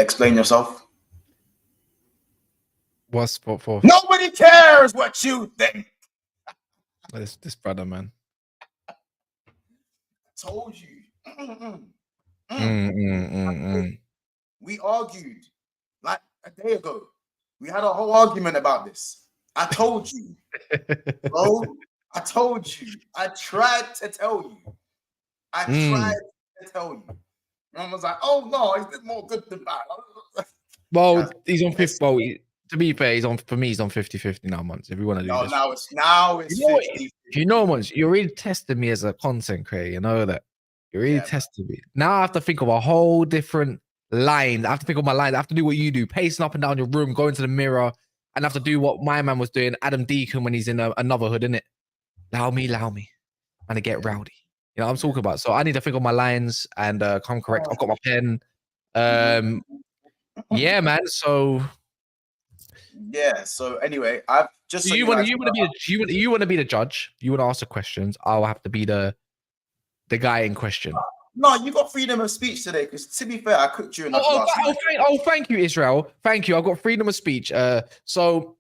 Explain yourself. What's for? Nobody cares what you think. This brother, man. I told you. We argued like a day ago. We had a whole argument about this. I told you, bro. I told you. I tried to tell you. I tried to tell you. And I was like, oh no, it's more good than bad. Well, he's on fifth. Well, to be fair, he's on 50-50 now, Months. If you want to do this. Now it's 50. You know, Months, you're really testing me as a content creator. You know that. You're really testing me. Now I have to think of a whole different line. I have to think of my lines. I have to do what you do, pacing up and down your room, going to the mirror, and I have to do what my man was doing, Adam Deacon, when he's in another hood, innit? Allow me, and to get rowdy. You know what I'm talking about? So I need to think of my lines and come correct. I've got my pen. Yeah, man. So yeah. So anyway, I've just you want to be the judge. You want to ask the questions. I'll have to be the guy in question. No, you got freedom of speech today. Because to be fair, I cooked you enough last night. Thank you, Israel. Thank you. I've got freedom of speech. So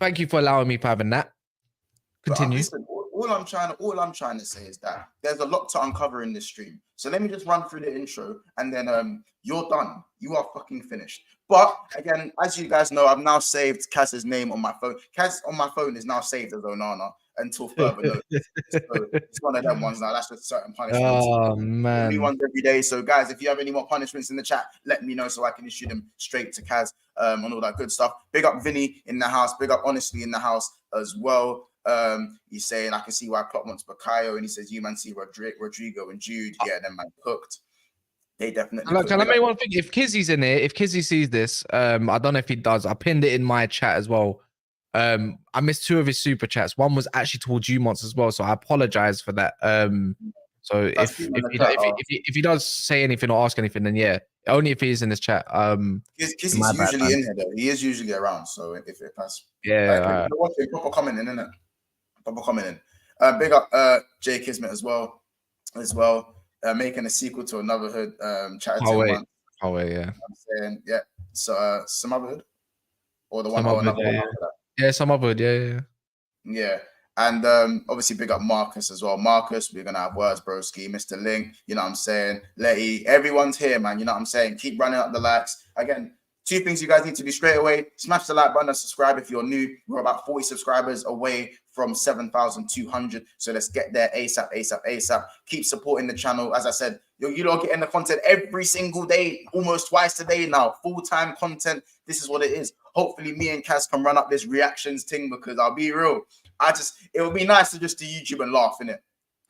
thank you for allowing me for having that. Continue. Listen, all I'm trying to say is that there's a lot to uncover in this stream. So let me just run through the intro, and then you're done. You are fucking finished. But again, as you guys know, I've now saved KAS's name on my phone. KAS on my phone is now saved as Onana until further notice. So it's one of them ones now. That's just certain punishments. Oh man, new ones every day. So guys, if you have any more punishments in the chat, let me know so I can issue them straight to KAS and all that good stuff. Big up Vinny in the house. Big up Honestly in the house as well. He's saying I can see why Klopp wants Bakayo, and he says you man see Rodrigo and Jude. Yeah, them man cooked. They definitely. Can I make one thing? If Kizzy's in here, if Kizzy sees this, I don't know if he does. I pinned it in my chat as well. I missed 2 of his super chats. One was actually towards you, Monts, as well. So I apologize for that. So if he does say anything or ask anything, then yeah, only if he's in this chat. Kizzy's usually in here though. He is usually around. So if it passes, yeah, proper comment in, innit? Proper comment in. Big up Jay Kismet as well. Making a sequel to Another Hood. Chatted to him. Oh wait, yeah. I'm saying, yeah. So some other hood, or the one. Some other hood, yeah. And obviously big up Marcus as well. Marcus, we're gonna have words, broski, Mr. Link. You know what I'm saying? Letty, everyone's here, man. You know what I'm saying? Keep running up the likes. Again, 2 things you guys need to do straight away. Smash the like button and subscribe if you're new. We're about 40 subscribers away from 7,200. So let's get there ASAP. Keep supporting the channel. As I said, you lot getting the content every single day, almost twice a day now. Full-time content. This is what it is. Hopefully me and KAS can run up this reactions thing, because I'll be real. It would be nice to just do YouTube and laugh, innit?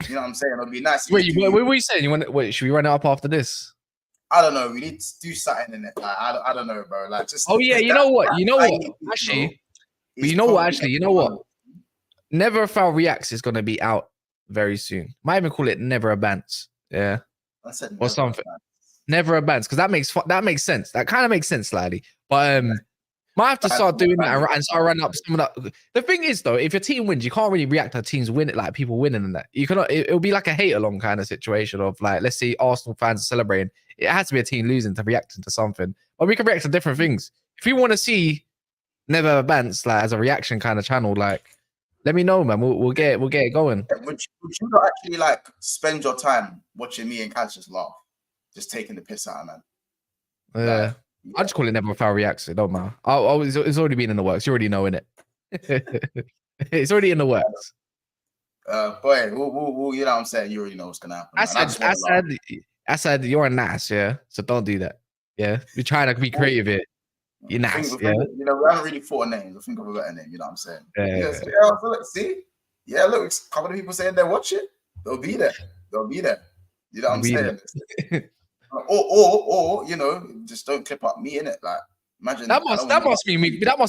You know what I'm saying? It would be nice. Wait, what were you saying? Should we run it up after this? I don't know. We need to do something in it. Like, I don't know, bro. Like, just. Oh yeah, you know what? Actually, you know what? Never a Foul Reacts is gonna be out very soon. Might even call it Never a Bants. Yeah. I said or something. Never a Bants, because that makes sense. That kind of makes sense slightly. But might have to start doing that and start running up some of that. The thing is, though, if your team wins, you can't really react to teams winning, like people winning and that. You cannot. It'll be like a hate along kind of situation of like, let's see, Arsenal fans are celebrating. It has to be a team losing to reacting to something. Or we can react to different things. If you want to see Never Bants like as a reaction kind of channel, like, let me know, man. We'll get it going. Would you not actually like spend your time watching me and KAS just laugh, just taking the piss out of man? Yeah. I just call it Never a Foul Reacts. It don't matter. It's already been in the works. You already know, innit? It's already in the works. Boy, we'll, you know what I'm saying? You already know what's gonna happen. I said you're a nice, yeah. So don't do that. Yeah, you're trying to be creative here. You're nice, yeah. You know, we haven't really thought of names. I think of a better name. You know what I'm saying? Yeah. Look, a couple of people saying they watch it. They'll be there. You know what I'm saying? or you know, just don't clip up me in it. Like, imagine that must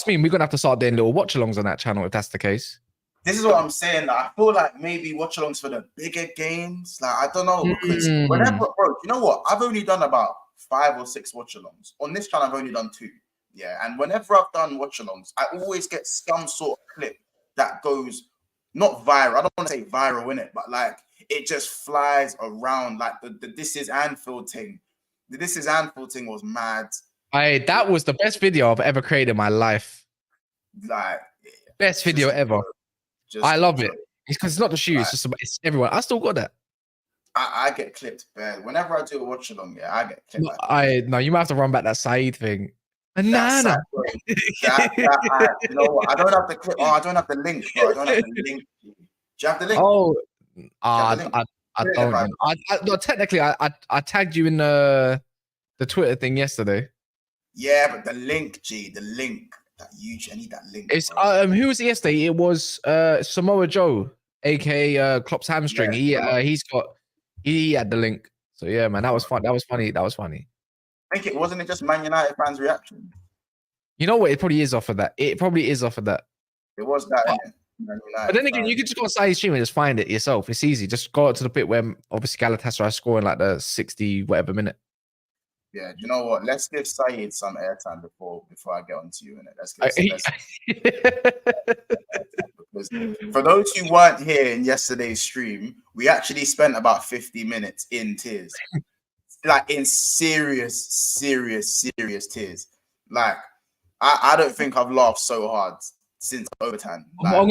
mean we're gonna have to start doing little watch-alongs on that channel if that's the case. This is what I'm saying. Like, I feel like maybe watch-alongs for the bigger games. Like, I don't know, because whenever, bro, you know what? I've only done about 5 or 6 watch-alongs. On this channel, I've only done 2. Yeah, and whenever I've done watch-alongs, I always get some sort of clip that goes not viral. I don't want to say viral in it, but like it just flies around, like the This Is Anfield thing. This is handful thing was mad. That was the best video I've ever created in my life. Like best video ever. I love it. It's because it's not the shoe, it's just it's everyone. I still got that. I get clipped bad. Whenever I do a watch along, yeah, I get clipped. No, you might have to run back that Saeed thing. Onana. You know what? I don't have the clip. Oh, I don't have the link, bro. I don't have the link. Do you have the link? Oh, I don't know. No, technically, I tagged you in the Twitter thing yesterday. Yeah, but the link, G, the link. That huge. I need that link. It's who was it yesterday? It was Samoa Joe, aka Klopp's hamstring. Yeah, He had the link. So yeah, man, that was fun. That was funny. That was funny. I think it wasn't just Man United fans' reaction. You know what? It probably is off of that. It probably is off of that. It was that. But then again, you can just go on Saeed's stream and just find it yourself. It's easy. Just go to the bit where obviously Galatasaray scoring like the 60 whatever minute. Yeah, you know what? Let's give Saeed some airtime before I get on to you. Because for those who weren't here in yesterday's stream, we actually spent about 50 minutes in tears. Like in serious tears. Like I don't think I've laughed so hard since overtime. Like,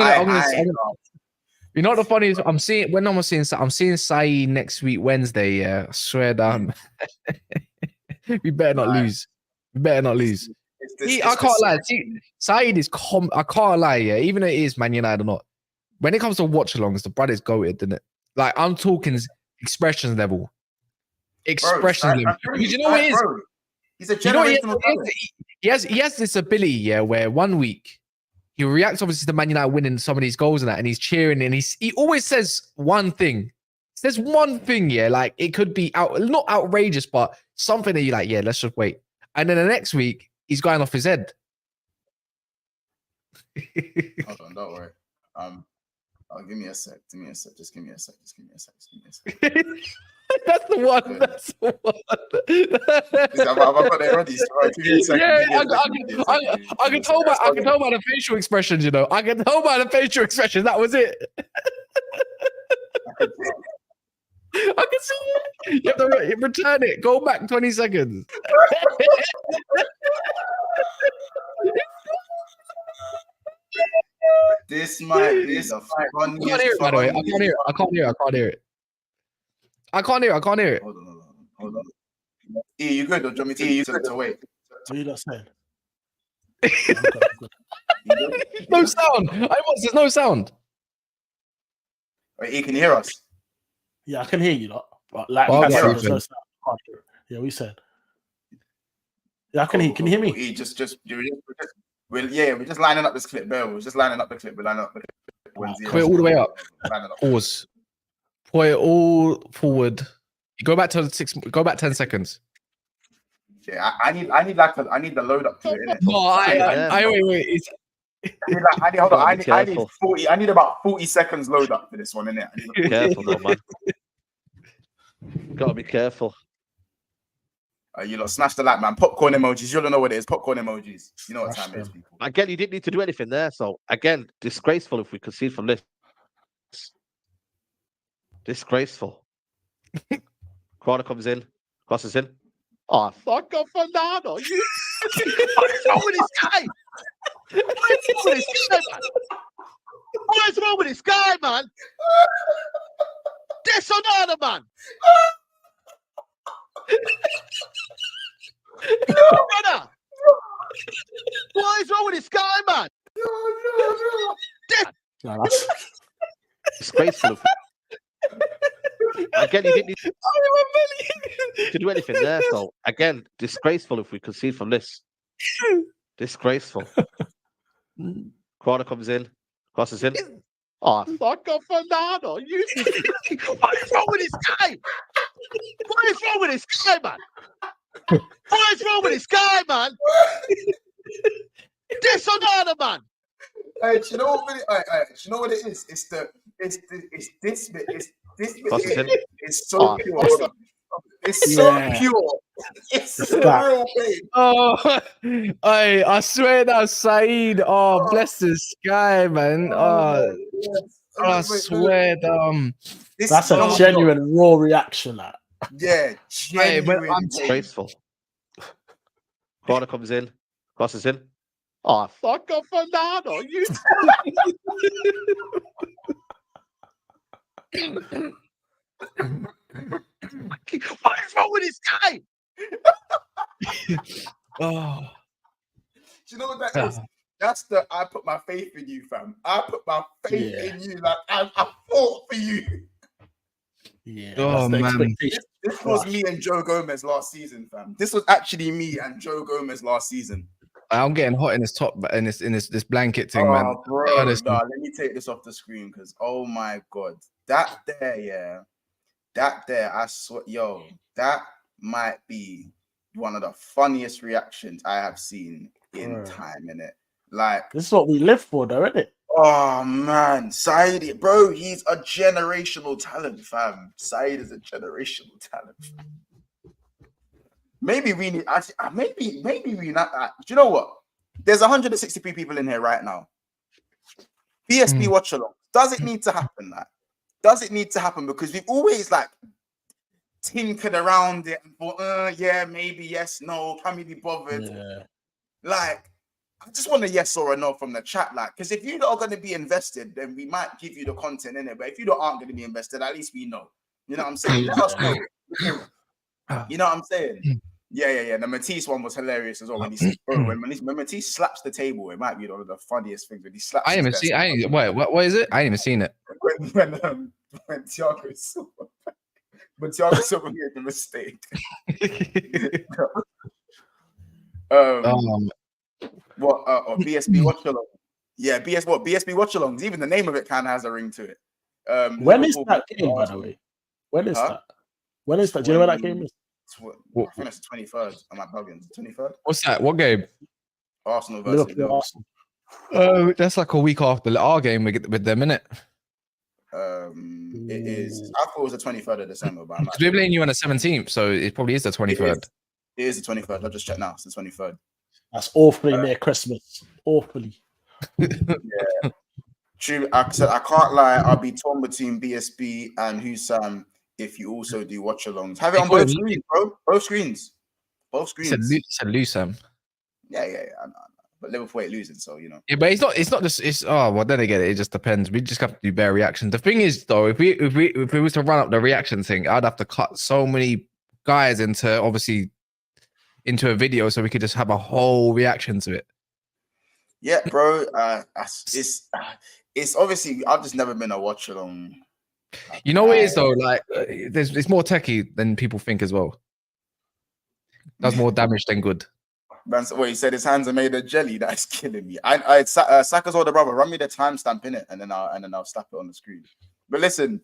you know what the funny is? I'm seeing Saeed next week Wednesday. Yeah, I swear down. We better not lose. We better not lose. I can't lie. Saeed is I can't lie. Yeah, even though it is Man United or not. When it comes to watch-alongs, the brother's goated, isn't it? Like I'm talking expressions level. Expression level. Because you know what it is? Bro, he's a generational talent. He has this ability, yeah, where 1 week he reacts obviously to Man United winning some of these goals and that, and he's cheering and he always says one thing. There's one thing, yeah, like it could be not outrageous, but something that you're like, yeah, let's just wait. And then the next week, he's going off his head. Hold on, don't worry. Give me a sec. Just give me a sec. That's the one. That's the one. I've got it ready. I can tell by the facial expressions, you know. I can tell by the facial expressions. That was it. I can see it. You have to return it. Go back 20 seconds. This might be the funniest. I can't hear it, by the way. I can't hear it. Hold on. E, you good? Or do you want me to use it to wait? What are you not saying? No sound. There's no sound. Wait, E, can you hear us? Yeah, I can hear you, lot. But like, there's no sound. Yeah, we said. Yeah, I can hear. Can you hear me? E, we're just lining up this clip, bro. We're just lining up the clip. We're lining up the clip. Put it all the way up. Pause. Put it all forward. You go back to 10 seconds. Yeah, I need the load up to it. Innit? No, wait. I need about 40 seconds load up for this one, innit? Be careful though, man. Gotta be careful. You lot smash the like, man. Popcorn emojis. You don't know what it is. Popcorn emojis. You know what time it is, people. Again, you didn't need to do anything there. So again, disgraceful if we concede from this. Disgraceful. Corner comes in, crosses in. Oh, fuck off, Fernando. What is wrong with this guy? What is wrong with this guy, man? This Onana, man. Brother. What is wrong with this guy, man? No, that's... Disgraceful. Again, you didn't need to do anything there. So again, disgraceful if we concede from this. Disgraceful. Corner comes in, crosses in. Oh, fuck off, Fernando. What is wrong with this guy? What is wrong with this guy, man? What is wrong with this guy, man? This Onana, man. Hey, do you know what it is? It's this bit. It's so pure. It's so pure. It's so real, babe. Oh, I swear that Saeed. Oh, bless the sky, man. I swear, that's a genuine raw reaction. That Yeah, Hey, but genuine I'm pain. Disgraceful. Corner comes in, crosses in. Oh, fuck off, Onana! You. What is wrong with this guy? oh, Do you know what that is? That's the I put my faith in you, fam. I put my faith in you. Like I fought for you. Yeah, Oh, that's the man. expectation. This was me and Joe Gomez last season, fam. This was actually me and Joe Gomez last season. I'm getting hot in this top, in this blanket thing, man. Oh, bro. Honestly. Nah, let me take this off the screen because oh my god. That there, I swear, yo, that might be one of the funniest reactions I have seen in time, innit? Like, this is what we live for, though, isn't it? oh man, Saeed, bro, he's a generational talent, fam. Saeed is a generational talent. Maybe we need, maybe we not. Do you know what? There's 163 people in here right now. BSB watch along. Does it need to happen? Like, does it need to happen? Because we've always like tinkered around it and thought, yeah, maybe yes, no, can we be bothered? Yeah. Like, I just want a yes or a no from the chat, like, because if you're not going to be invested, then we might give you the content in it. But if you aren't going to be invested, at least we know. You know what I'm saying? Let us know. You know what I'm saying? Yeah. The Matisse one was hilarious as well. When Matisse slaps the table, it might be one of the funniest things when he slaps. I ain't even seen. What is it? I ain't even seen it. When Thiago Silva made the mistake. BSB watch along. Yeah, BSB watch alongs. Even the name of it kind of has a ring to it. When is that game, by the way? When is that? When is that? Do you know where that game is? I think it's the 23rd. Am I bugging? 23rd? What's that? What game? Arsenal versus Liverpool. Arsenal. Oh, that's like a week after our game with them, innit? It is. I thought it was the 23rd of December, but Because we're playing you on the 17th, so it probably is the 23rd. It is the 23rd. I'll just check now. It's the 23rd. That's awfully near Christmas. Awfully. Yeah. True. I said I can't lie. I'll be torn between BSB and Husam if you also do watch alongs. Have it on both screens, bro. Both screens. Both screens. Said Lusam. Yeah. I know. But Liverpool ain't losing, so you know. Yeah, but it's not just then again, it just depends. We just have to do bare reactions. The thing is though, if we was to run up the reaction thing, I'd have to cut so many guys into a video so we could just have a whole reaction to it. Yeah, bro. It's obviously I've just never been a watch along. You know what it is though, like it's more techie than people think as well. Does more damage than good. He said his hands are made of jelly. That's killing me. Saka's older brother, run me the timestamp in it, and then I'll slap it on the screen. But listen.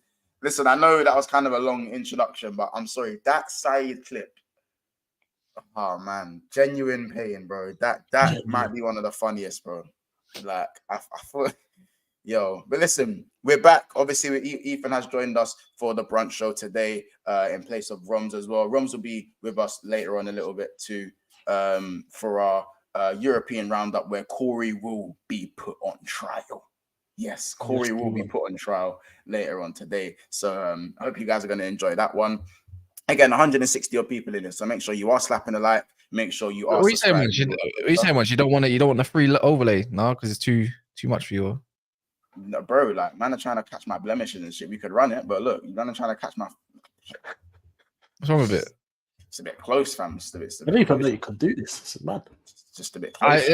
I know that was kind of a long introduction, but I'm sorry. That Saeed clip. Oh man, genuine pain, bro. That might be one of the funniest, bro. Like I thought. Yo, but listen, we're back. Obviously, Ethan has joined us for the brunch show today, in place of Roms as well. Roms will be with us later on a little bit too, for our European roundup where Corey will be put on trial. Yes, Corey will be put on trial later on today. So I hope you guys are going to enjoy that one. Again, 160 odd people in it, so make sure you are slapping a like. Make sure you are. What are you saying, Munch? You don't want the free overlay, no, because it's too much for you. No, bro, like man are trying to catch my blemishes and shit. We could run it, but look, man are trying to catch my. What's wrong with it? It's a bit close, fam. It's a bit I didn't even know you could do this. It's mad. It's just a bit close.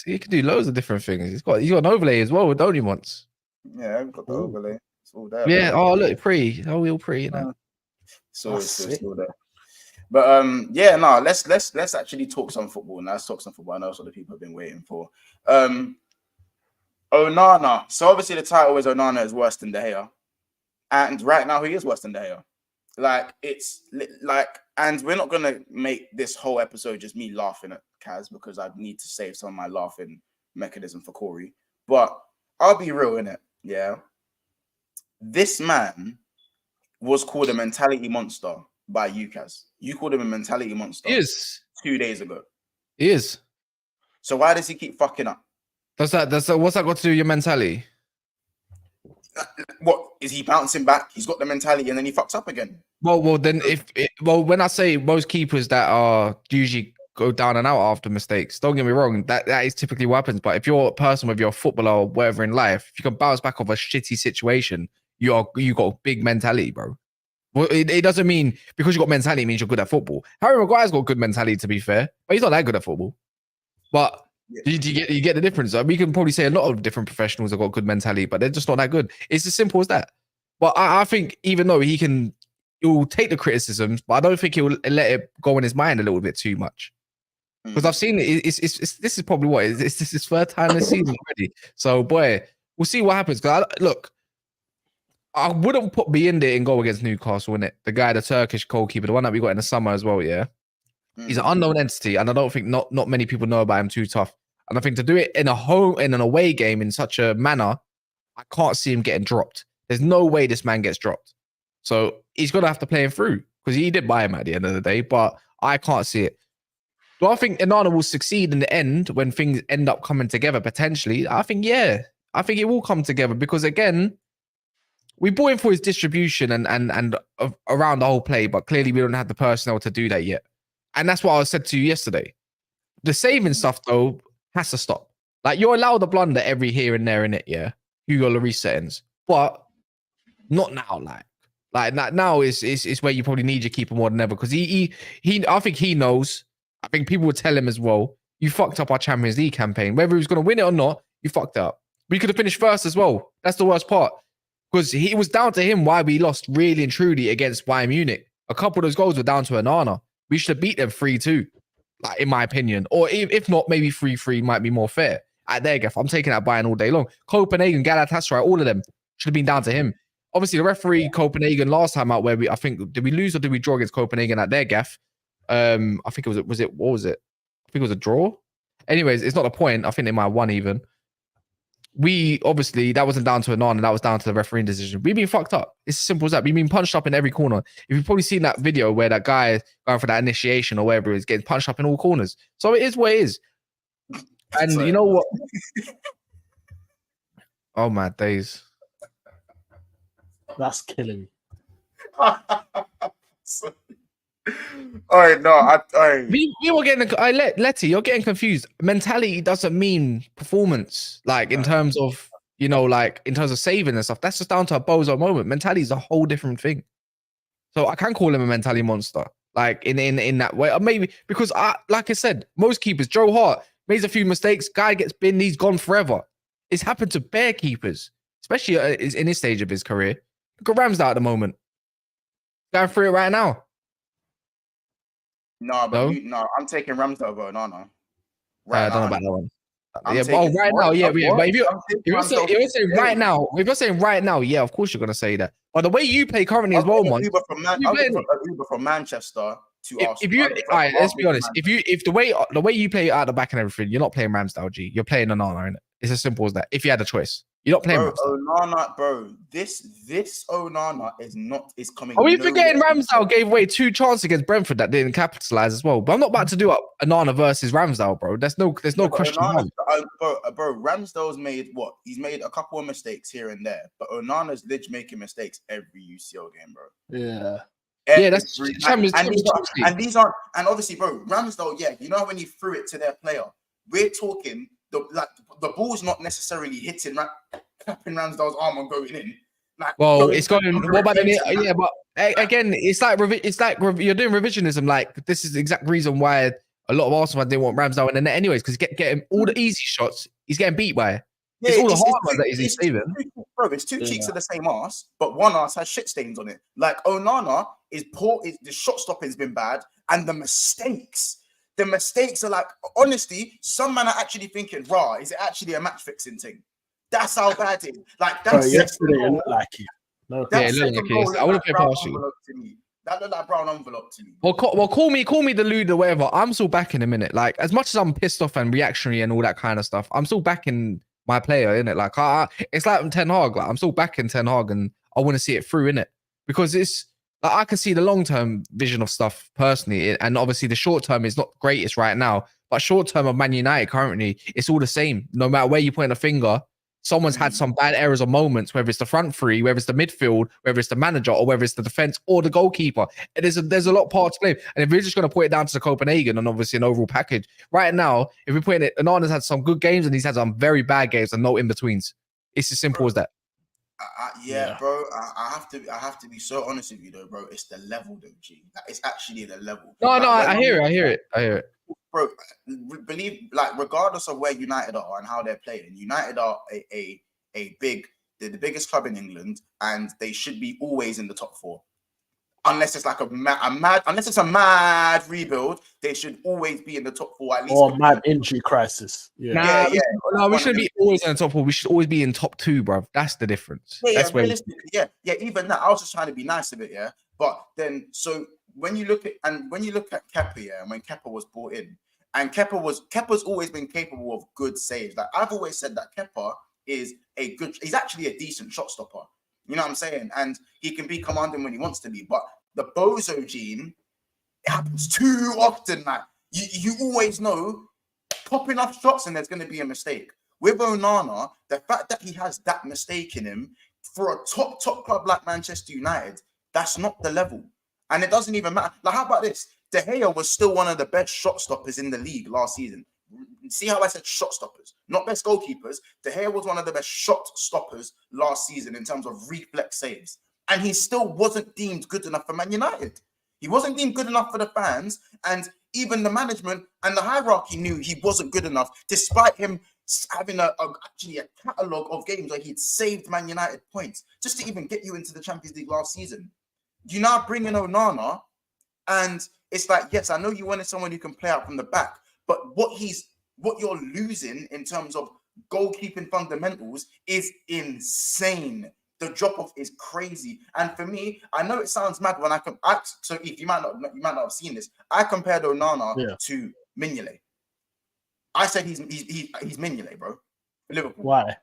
You can do loads of different things. He's got an overlay as well, don't he? Once. Yeah, we've got the overlay. It's all there. Yeah. Bro. Oh, look, pre. Oh, we'll pre. You know. So it's still there. But yeah, no. Let's actually talk some football. Now let's talk some football. I know that's what the people have been waiting for. Onana. So obviously the title is Onana is worse than De Gea, and right now he is worse than De Gea. Like it's like, and we're not gonna make this whole episode just me laughing at KAS because I need to save some of my laughing mechanism for Corey. But I'll be real in it. Yeah, this man was called a mentality monster by you, KAS. You called him a mentality monster. He is 2 days ago. He is. So why does he keep fucking up? What's that got to do with your mentality? what is he bouncing back? He's got the mentality, and then he fucks up again. Well, then when I say most keepers that are usually go down and out after mistakes, don't get me wrong, that is typically what happens. But if you're a person, with your footballer or whatever in life, if you can bounce back off a shitty situation, you got a big mentality, bro. Well, it doesn't mean because you got mentality it means you're good at football. Harry Maguire's got good mentality, to be fair, but he's not that good at football. But you get the difference. We can probably say a lot of different professionals have got good mentality, but they're just not that good. It's as simple as that. But I think even though he'll take the criticisms, but I don't think he'll let it go in his mind a little bit too much. Because I've seen it. This is probably what this is his third time this season already. So boy, we'll see what happens. Because look, I wouldn't put Biende in goal against Newcastle, innit? The guy, the Turkish goalkeeper, the one that we got in the summer as well, yeah? He's an unknown entity, and I don't think not many people know about him too tough. And I think to do it in an away game in such a manner, I can't see him getting dropped. There's no way this man gets dropped. So he's going to have to play him through, because he did buy him at the end of the day, but I can't see it. Do I think Onana will succeed in the end when things end up coming together potentially? I think, yeah. I think it will come together because, again, we bought him for his distribution and around the whole play, but clearly we don't have the personnel to do that yet. And that's what I said to you yesterday. The saving stuff, though, has to stop. Like, you're allowed to blunder every here and there in it, yeah? Hugo Lloris settings. But not now, like now is where you probably need your keeper more than ever, because I think he knows. I think people would tell him as well, you fucked up our Champions League campaign. Whether he was going to win it or not, you fucked up. We could have finished first as well. That's the worst part. Because it was down to him why we lost really and truly against Bayern Munich. A couple of those goals were down to Onana. We should have beat them 3-2, like, in my opinion. Or if not, maybe 3-3 might be more fair. At their gaff, I'm taking that Bayern all day long. Copenhagen, Galatasaray, all of them should have been down to him. Obviously, the referee Copenhagen last time out, where I think, did we lose or did we draw against Copenhagen at their gaff? I think what was it? I think it was a draw. Anyways, it's not the point. I think they might have won even. We obviously, that wasn't down to Onana, that was down to the refereeing decision. We've been fucked up. It's as simple as that. We've been punched up in every corner. If you've probably seen that video where that guy going for that initiation or whatever is getting punched up in all corners. So it is what it is. And you know what? Oh my days. That's killing me. All right, no, we were getting. Letty, you're getting confused. Mentality doesn't mean performance, like in terms of, you know, like in terms of saving and stuff. That's just down to a bozo moment. Mentality is a whole different thing. So I can call him a mentality monster, like in that way. Or maybe because like I said, most keepers, Joe Hart makes a few mistakes. Guy gets binned, he's gone forever. It's happened to bare keepers, especially in this stage of his career. Look at Ramsdale at the moment, going through it right now. No, but no, I'm taking Ramsdale over Onana. I don't know about that one. Right now, yeah. But if you're saying right now, yeah, of course you're gonna say that. But the way you play currently as well, man. Uber from Manchester to Arsenal. All right, let's be honest. If the way you play out the back and everything, you're not playing Ramsdale, G. You're playing Onana, innit? It's as simple as that. If you had a choice. You're not playing Onana, bro. This Onana is coming. Are we forgetting Ramsdale gave away 2 chances against Brentford that didn't capitalize as well? But I'm not about to do up Onana versus Ramsdale, bro. There's no question. Bro, Ramsdale's made what? He's made a couple of mistakes here and there, but Onana's literally making mistakes every UCL game, bro. Yeah. That's and these aren't, and obviously, bro, Ramsdale, yeah, you know when you threw it to their player, we're talking the ball's not necessarily hitting tapping Ramsdale's arm and going in. Like, it's going. What about yeah? But again, it's like you're doing revisionism. Like, this is the exact reason why a lot of Arsenal fans didn't want Ramsdale in the net anyways, because getting all the easy shots, he's getting beat by. Yeah, it's all the hard ones that he's saving. Bro, it's two cheeks of the same ass, but one ass has shit stains on it. Like, Onana is poor. The shot stopping's been bad, and the mistakes are like, honestly, some man are actually thinking, "Rah, is it actually a match fixing thing?" That's how bad it is. Like, that's yesterday, it looked like it. No, yeah, it looked like it. I would have played past you. That looked like brown envelope to me. Well, call me the lewd or whatever. I'm still back in a minute. Like, as much as I'm pissed off and reactionary and all that kind of stuff, I'm still backing my player, innit? Like, it's like Ten Hag. Like, I'm still backing Ten Hag, and I want to see it through, innit? Because it's like, I can see the long-term vision of stuff personally, and obviously the short-term is not greatest right now. But short-term of Man United currently, it's all the same. No matter where you point a finger, someone's had some bad errors or moments, whether it's the front three, whether it's the midfield, whether it's the manager, or whether it's the defense or the goalkeeper. And there's a lot of parts to blame. And if we're just going to put it down to the Copenhagen and obviously an overall package, right now, if we're putting it, Onana's had some good games and he's had some very bad games and no in-betweens. It's as simple as that. Bro. I have to be so honest with you, though, bro. It's the level, though, G. Like, it's actually the level. No, I hear it. Bro, believe, like, regardless of where United are and how they're playing, United are they're the biggest club in England, and they should be always in the top 4. Unless it's like a mad rebuild, they should always be in the top 4 at least. Or mad injury crisis. No, we shouldn't be always in the top 4. We should always be in top 2, bro. That's the difference. That's where even that. I was just trying to be nice a bit, yeah. But then, so when you look at Kepa, yeah, and when Kepa was brought in, and Kepa's always been capable of good saves. Like, I've always said that Kepa he's actually a decent shot stopper. You know what I'm saying? And he can be commanding when he wants to be. But the bozo gene, it happens too often. Like, you always know, popping off shots and there's going to be a mistake. With Onana, the fact that he has that mistake in him for a top club like Manchester United, that's not the level. And it doesn't even matter. Like, how about this? De Gea was still one of the best shot stoppers in the league last season. See how I said shot stoppers, not best goalkeepers. De Gea was one of the best shot stoppers last season in terms of reflex saves. And he still wasn't deemed good enough for Man United. He wasn't deemed good enough for the fans. And even the management and the hierarchy knew he wasn't good enough, despite him having actually a catalogue of games where he'd saved Man United points just to even get you into the Champions League last season. You now bring in Onana, and it's like, yes, I know you wanted someone who can play out from the back, but what you're losing in terms of goalkeeping fundamentals is insane. The drop off is crazy. And for me, I know it sounds mad when so if you might not have seen this, I compared Onana to Mignolet. I said he's Mignolet, bro. Liverpool. Why?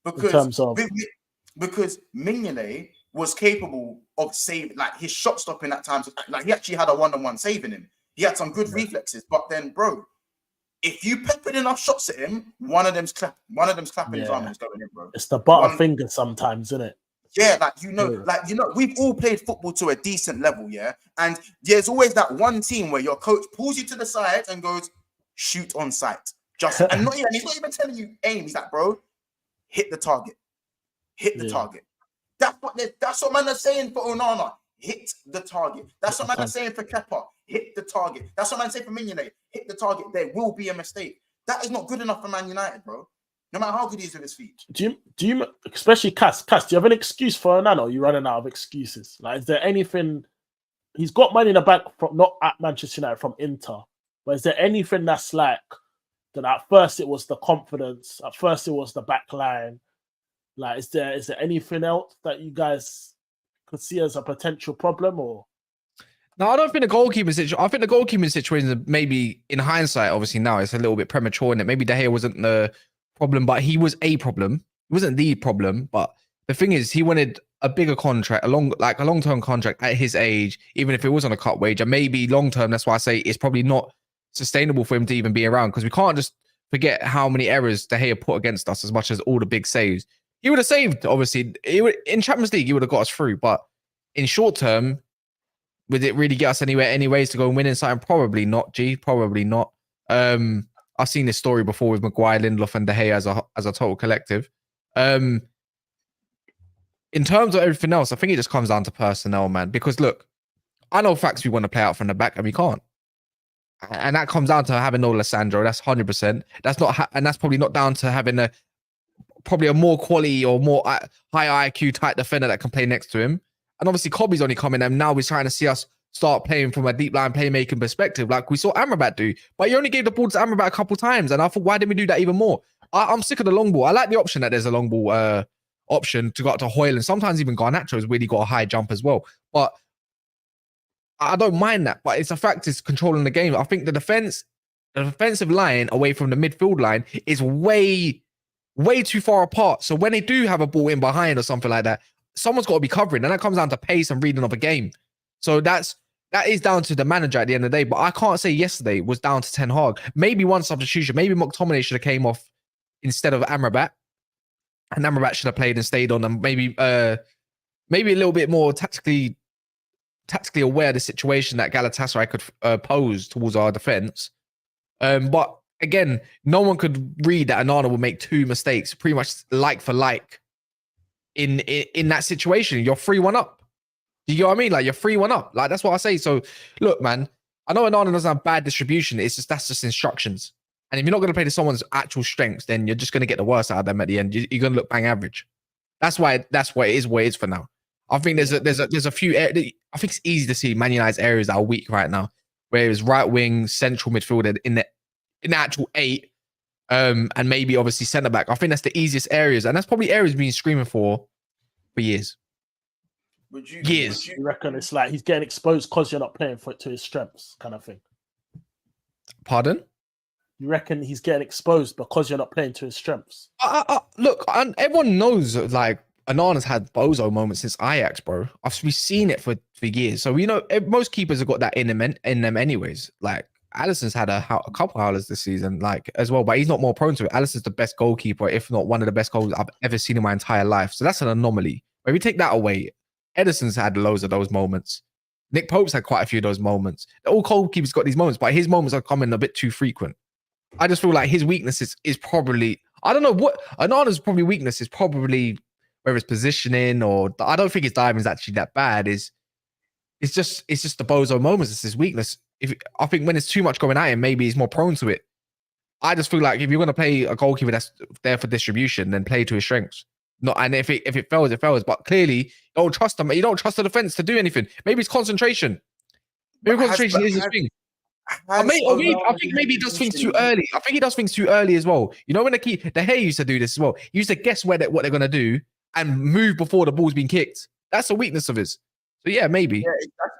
Because Mignolet was capable of saving, like, his shot stopping at times. Like, he actually had a one-on-one saving him. He had some good reflexes, but then, bro, if you peppered enough shots at him, one of them's clapping his arm and going in, bro. It's the butterfinger sometimes, isn't it? Yeah, we've all played football to a decent level, yeah. And there's always that one team where your coach pulls you to the side and goes, shoot on sight. And he's not even telling you aim. He's like, bro, hit the target. Hit the target. That's what man are saying for Onana. Hit the target. That's what man are saying for Kepa. Hit the target. That's what man saying for Mignolet. Hit the target. There will be a mistake. That is not good enough for Man United, bro. No matter how good he is with his feet. Do you especially KAS, do you have an excuse for Onana, or are you running out of excuses? Like, is there anything? He's got money in the bank from, not at Manchester United, from Inter. But is there anything that's like that? At first it was the confidence. At first it was the back line. Like, is there anything else that you guys could see as a potential problem? Or no, I don't think the goalkeeping situation. I think the goalkeeping situation, maybe in hindsight, obviously now it's a little bit premature, and maybe De Gea wasn't the problem, but he was a problem. He wasn't the problem, but the thing is, he wanted a bigger contract, a long-term contract at his age, even if it was on a cut wage, and maybe long-term. That's why I say it's probably not sustainable for him to even be around, because we can't just forget how many errors De Gea put against us, as much as all the big saves. He would have saved, obviously. In Champions League, he would have got us through. But in short term, would it really get us anywhere, anyways, to go and win in something? Probably not, G. Probably not. I've seen this story before with Maguire, Lindelof, and De Gea as a total collective. In terms of everything else, I think it just comes down to personnel, man. Because, look, I know facts we want to play out from the back, and we can't. And that comes down to having no Lissandro. That's 100%. And that's probably not down to having probably a more quality or more high IQ type defender that can play next to him. And obviously, Kobe's only coming, and now we're trying to see us start playing from a deep line playmaking perspective, like we saw Amrabat do. But he only gave the ball to Amrabat a couple times, and I thought, why didn't we do that even more? I'm sick of the long ball. I like the option that there's a long ball option to go out to Hoyle, and sometimes even Garnacho has really got a high jump as well. But I don't mind that. But it's a fact, it's controlling the game. I think the defensive line away from the midfield line is way too far apart. So when they do have a ball in behind or something like that, someone's got to be covering, and that comes down to pace and reading of a game. So that is down to the manager at the end of the day. But I can't say yesterday was down to Ten Hag. Maybe one substitution. Maybe McTominay should have came off instead of Amrabat. and Amrabat should have played and stayed on, and maybe a little bit more tactically aware of the situation that Galatasaray could pose towards our defense. But again, no one could read that Onana will make 2 mistakes, pretty much like for like. In that situation, you're 3-1 up. Do you get what I mean? Like, you're 3-1 up. Like, that's what I say. So, look, man, I know Onana doesn't have bad distribution. That's just instructions. And if you're not going to play to someone's actual strengths, then you're just going to get the worst out of them at the end. You're going to look bang average. That's what it is for now. I think there's a few. I think it's easy to see Man United's areas that are weak right now, where it's right wing, central midfielder in the actual 8. And maybe obviously centre back. I think that's the easiest areas, and that's probably areas we've been screaming for years. You reckon it's like he's getting exposed because you're not playing to his strengths, kind of thing? Pardon? You reckon he's getting exposed because you're not playing to his strengths? Look, everyone knows like Onana's had bozo moments since Ajax, bro. We've seen it for years, so we know most keepers have got that in them anyways. Like, Alisson's had a couple howlers this season, like, as well, but he's not more prone to it. Alisson's the best goalkeeper, if not one of the best goals I've ever seen in my entire life. So that's an anomaly. But if we take that away, Ederson's had loads of those moments. Nick Pope's had quite a few of those moments. All goalkeepers got these moments, but his moments are coming a bit too frequent. I just feel like his weakness is probably, I don't know what, Onana's probably weakness is probably whether it's positioning or, I don't think his diving is actually that bad. It's just the bozo moments. It's his weakness. I think when it's too much going at him, maybe he's more prone to it. I just feel like if you're going to play a goalkeeper that's there for distribution, then play to his strengths. And if it fails, it fails. But clearly, you don't trust him. You don't trust the defense to do anything. Maybe it's concentration. Maybe concentration is his thing. I think maybe he does things too early. I think he does things too early as well. You know, when the Hay used to do this as well. He used to guess what they're going to do and move before the ball's been kicked. That's a weakness of his. So yeah, maybe.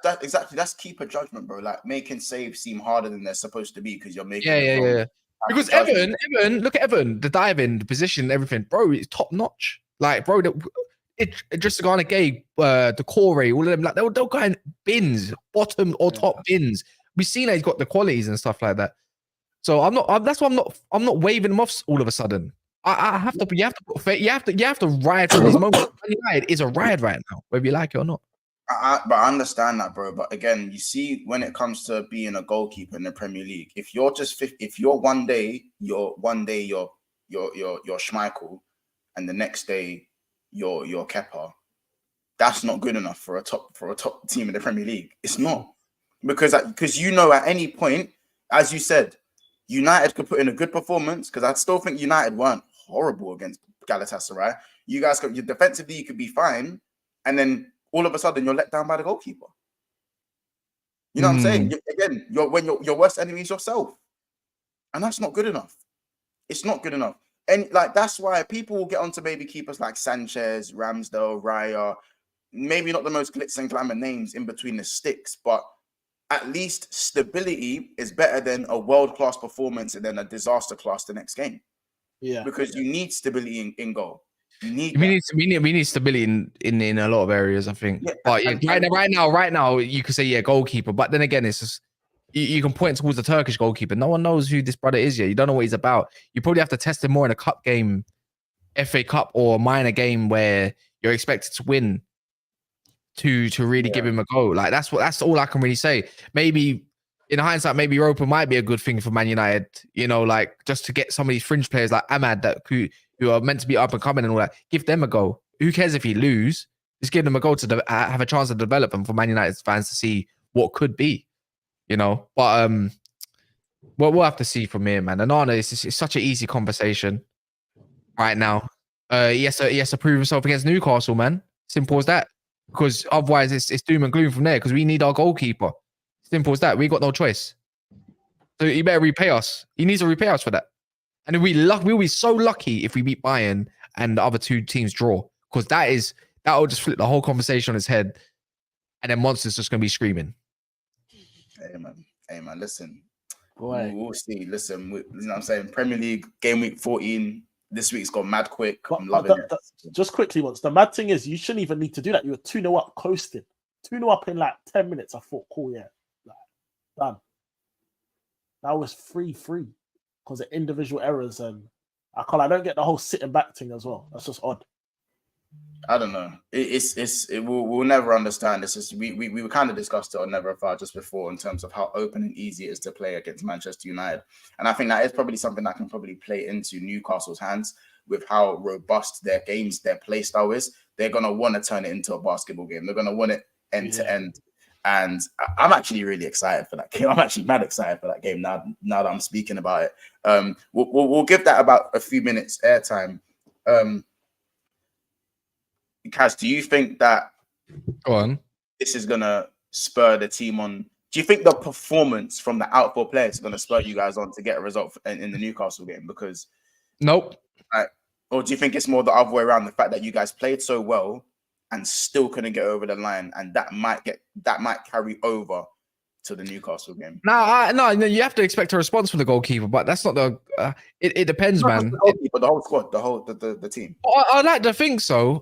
Yeah, exactly. That's keeper judgment, bro. Like, making saves seem harder than they're supposed to be because you're making. Yeah. Because Everton, look at Everton, the diving, the position, everything, bro. It's top notch. Like, bro, just Gana Gay, the Corey, all of them, like they'll go in bins, bottom or top bins. We've seen that he's got the qualities and stuff like that. So that's why I'm not waving him off all of a sudden. I have to. You have to put faith. You have to ride for these moments. Man United is a ride right now, whether you like it or not. But I understand that, bro. But again, you see, when it comes to being a goalkeeper in the Premier League, if you're one day you're Schmeichel, and the next day you're Kepa, that's not good enough for a top team in the Premier League. It's not, because you know at any point, as you said, United could put in a good performance, because I still think United weren't horrible against Galatasaray. You guys could, defensively you could be fine, and then all of a sudden you're let down by the goalkeeper. You know what I'm saying? Again, your worst enemy is yourself, and that's not good enough. It's not good enough. And like, that's why people will get onto maybe keepers like Sanchez, Ramsdale, Raya, maybe not the most glitz and glamour names in between the sticks, but at least stability is better than a world-class performance and then a disaster class the next game. Yeah, because you need stability in goal. We need stability in a lot of areas, I think. Yeah, but right now, you could say goalkeeper. But then again, it's just you can point towards the Turkish goalkeeper. No one knows who this brother is yet. You don't know what he's about. You probably have to test him more in a cup game, FA Cup, or a minor game where you're expected to win to really give him a go. Like, that's all I can really say. Maybe in hindsight, maybe Europa might be a good thing for Man United. You know, like, just to get some of these fringe players like Ahmad who are meant to be up and coming and all that, give them a go. Who cares if he lose? Just give them a go to have a chance to develop them for Man United fans to see what could be. You know, but we'll have to see from here, man. Onana is such an easy conversation right now. He has to prove himself against Newcastle, man. Simple as that. Because otherwise, it's doom and gloom from there. Because we need our goalkeeper. Simple as that. We got no choice. So he better repay us. He needs to repay us for that. And we'll be so lucky if we beat Bayern and the other two teams draw. Because that'll just flip the whole conversation on its head. And then Monster's just going to be screaming. Hey man, listen. We'll see. Listen, you know what I'm saying? Premier League, game week 14. This week's gone mad quick. I'm loving it. Just quickly, once the mad thing is, you shouldn't even need to do that. You were 2-0 up, coasting. 2-0 up in like 10 minutes. I thought, cool, yeah. Like, done. That was 3-3 because of individual errors. And I don't get the whole sitting back thing as well. That's just odd. I don't know. We'll never understand. This is we kind of discussed it on Never Far just before in terms of how open and easy it is to play against Manchester United, and I think that is probably something that can probably play into Newcastle's hands with how robust their games, their play style is. They're gonna want to turn it into a basketball game. They're gonna want it end to end, and I'm actually really excited for that game. I'm actually mad excited for that game now that I'm speaking about it. We'll give that about a few minutes airtime. Kaz, do you think that this is going to spur the team on? Do you think the performance from the outfield players is going to spur you guys on to get a result in the Newcastle game? Because nope. Or do you think it's more the other way around? The fact that you guys played so well and still couldn't get over the line, and that might carry over to the Newcastle game? No, you have to expect a response from the goalkeeper, but that's not the. It depends, man. The whole squad, the team. I'd like to think so.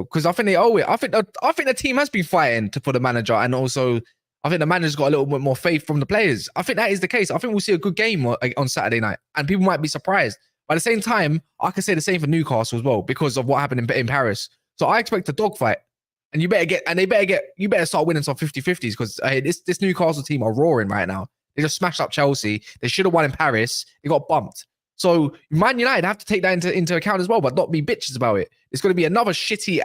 Because I think they owe it. I think the team has been fighting for the manager, and also I think the manager's got a little bit more faith from the players. I think that is the case. I think we'll see a good game on Saturday night, and people might be surprised. But at the same time, I can say the same for Newcastle as well because of what happened in Paris. So I expect a dogfight. And you better start winning some 50-50s because this Newcastle team are roaring right now. They just smashed up Chelsea. They should have won in Paris. They got bumped. So Man United have to take that into account as well, but not be bitches about it. It's going to be another shitty,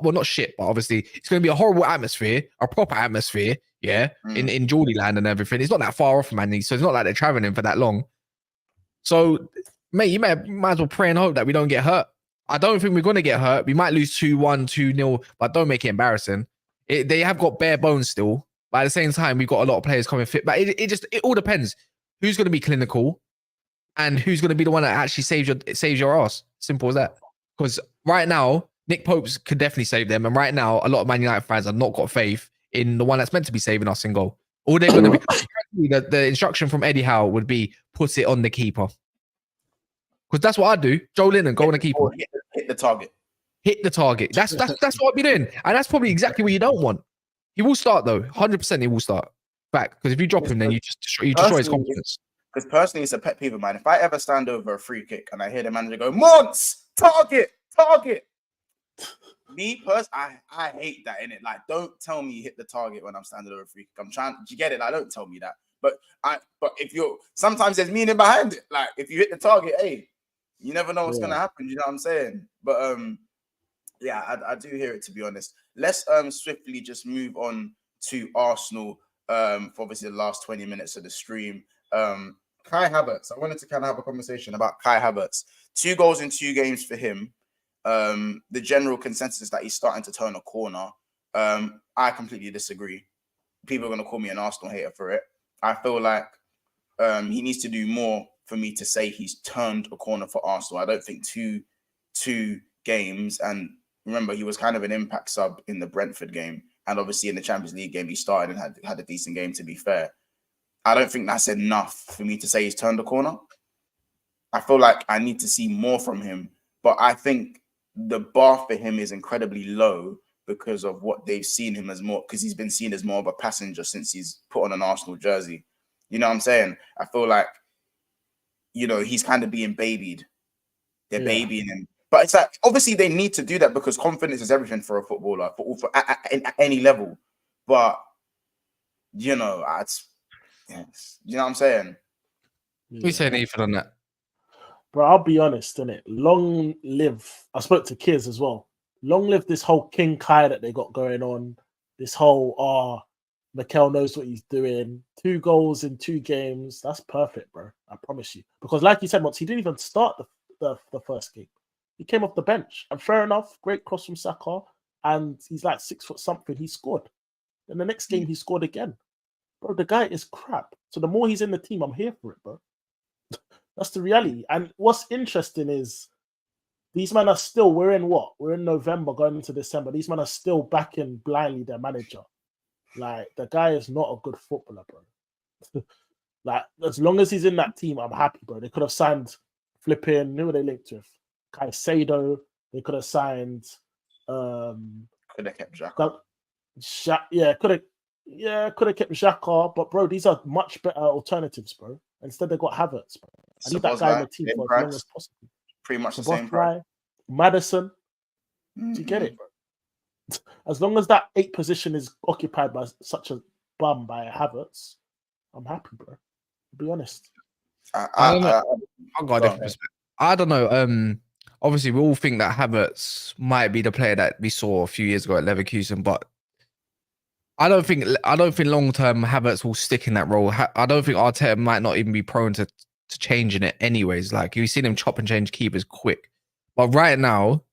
not shit, but obviously it's going to be a horrible atmosphere, a proper atmosphere, in Geordie land and everything. It's not that far off, man. So it's not like they're traveling for that long. So, mate, you might as well pray and hope that we don't get hurt. I don't think we're going to get hurt. We might lose 2-1, 2-0, but don't make it embarrassing. They have got bare bones still, but at the same time, we've got a lot of players coming fit. But it all depends who's going to be clinical and who's going to be the one that actually saves your ass. Simple as that. Because right now, Nick Popes could definitely save them, and right now, a lot of Man United fans have not got faith in the one that's meant to be saving us in goal. All they're going to be the instruction from Eddie Howe would be put it on the keeper. Because that's what I do. Joe Lennon, go on the keeper. Hit the target. Hit the target. That's what I'd be doing. And that's probably exactly what you don't want. He will start, though. 100% he will start. Back. Because if you drop him, then you destroy his confidence. Because personally, it's a pet peeve of mine. If I ever stand over a free kick and I hear the manager go, Monts, target. Me, personally, I hate that, innit? Like, don't tell me hit the target when I'm standing over a free kick. I'm trying, do you get it? Like, don't tell me that. But if you're, sometimes there's meaning behind it. Like, if you hit the target, hey, you never know what's going to happen. You know what I'm saying? But I do hear it, to be honest. Let's swiftly just move on to Arsenal for obviously the last 20 minutes of the stream. Kai Havertz. I wanted to kind of have a conversation about Kai Havertz. 2 goals in 2 games for him. The general consensus is that he's starting to turn a corner. I completely disagree. People are going to call me an Arsenal hater for it. I feel like he needs to do more for me to say he's turned a corner for Arsenal. I don't think two games, and remember, he was kind of an impact sub in the Brentford game, and obviously in the Champions League game, he started and had a decent game, to be fair. I don't think that's enough for me to say he's turned a corner. I feel like I need to see more from him, but I think the bar for him is incredibly low because of what they've seen him as more, because he's been seen as more of a passenger since he's put on an Arsenal jersey. You know what I'm saying? I feel like, he's kind of being babied. They're babying him. But it's like, obviously they need to do that because confidence is everything for a footballer, at any level. But, you know what I'm saying? We say Ethan on that. Bro, I'll be honest, innit? Long live, I spoke to Kiz as well. Long live this whole King Kai that they got going on. This whole, Mikel knows what he's doing. 2 goals in 2 games. That's perfect, bro. I promise you. Because like you said, once he didn't even start the first game. He came off the bench. And fair enough, great cross from Saka. And he's like 6 foot something. He scored. Then the next game, he scored again. Bro, the guy is crap. So the more he's in the team, I'm here for it, bro. That's the reality. And what's interesting is these men are still, we're in November going into December. These men are still backing blindly their manager. Like, the guy is not a good footballer, bro. Like, as long as he's in that team, I'm happy, bro. They could have signed who were they linked with? Caicedo. They could have signed could have kept Xhaka. Could have kept Xhaka, but bro, these are much better alternatives, bro. Instead, they got Havertz, bro. I need that guy in the team for as long as possible. Pretty much the same price. Madison, do you get it, bro? As long as that 8th position is occupied by such a bum by Havertz, I'm happy, bro. To be honest. I don't know. I've got a different perspective. I don't know. Obviously, we all think that Havertz might be the player that we saw a few years ago at Leverkusen, but I don't think long term Havertz will stick in that role. I don't think Arteta might not even be prone to changing it anyways. Like you've seen him chop and change keepers quick, but right now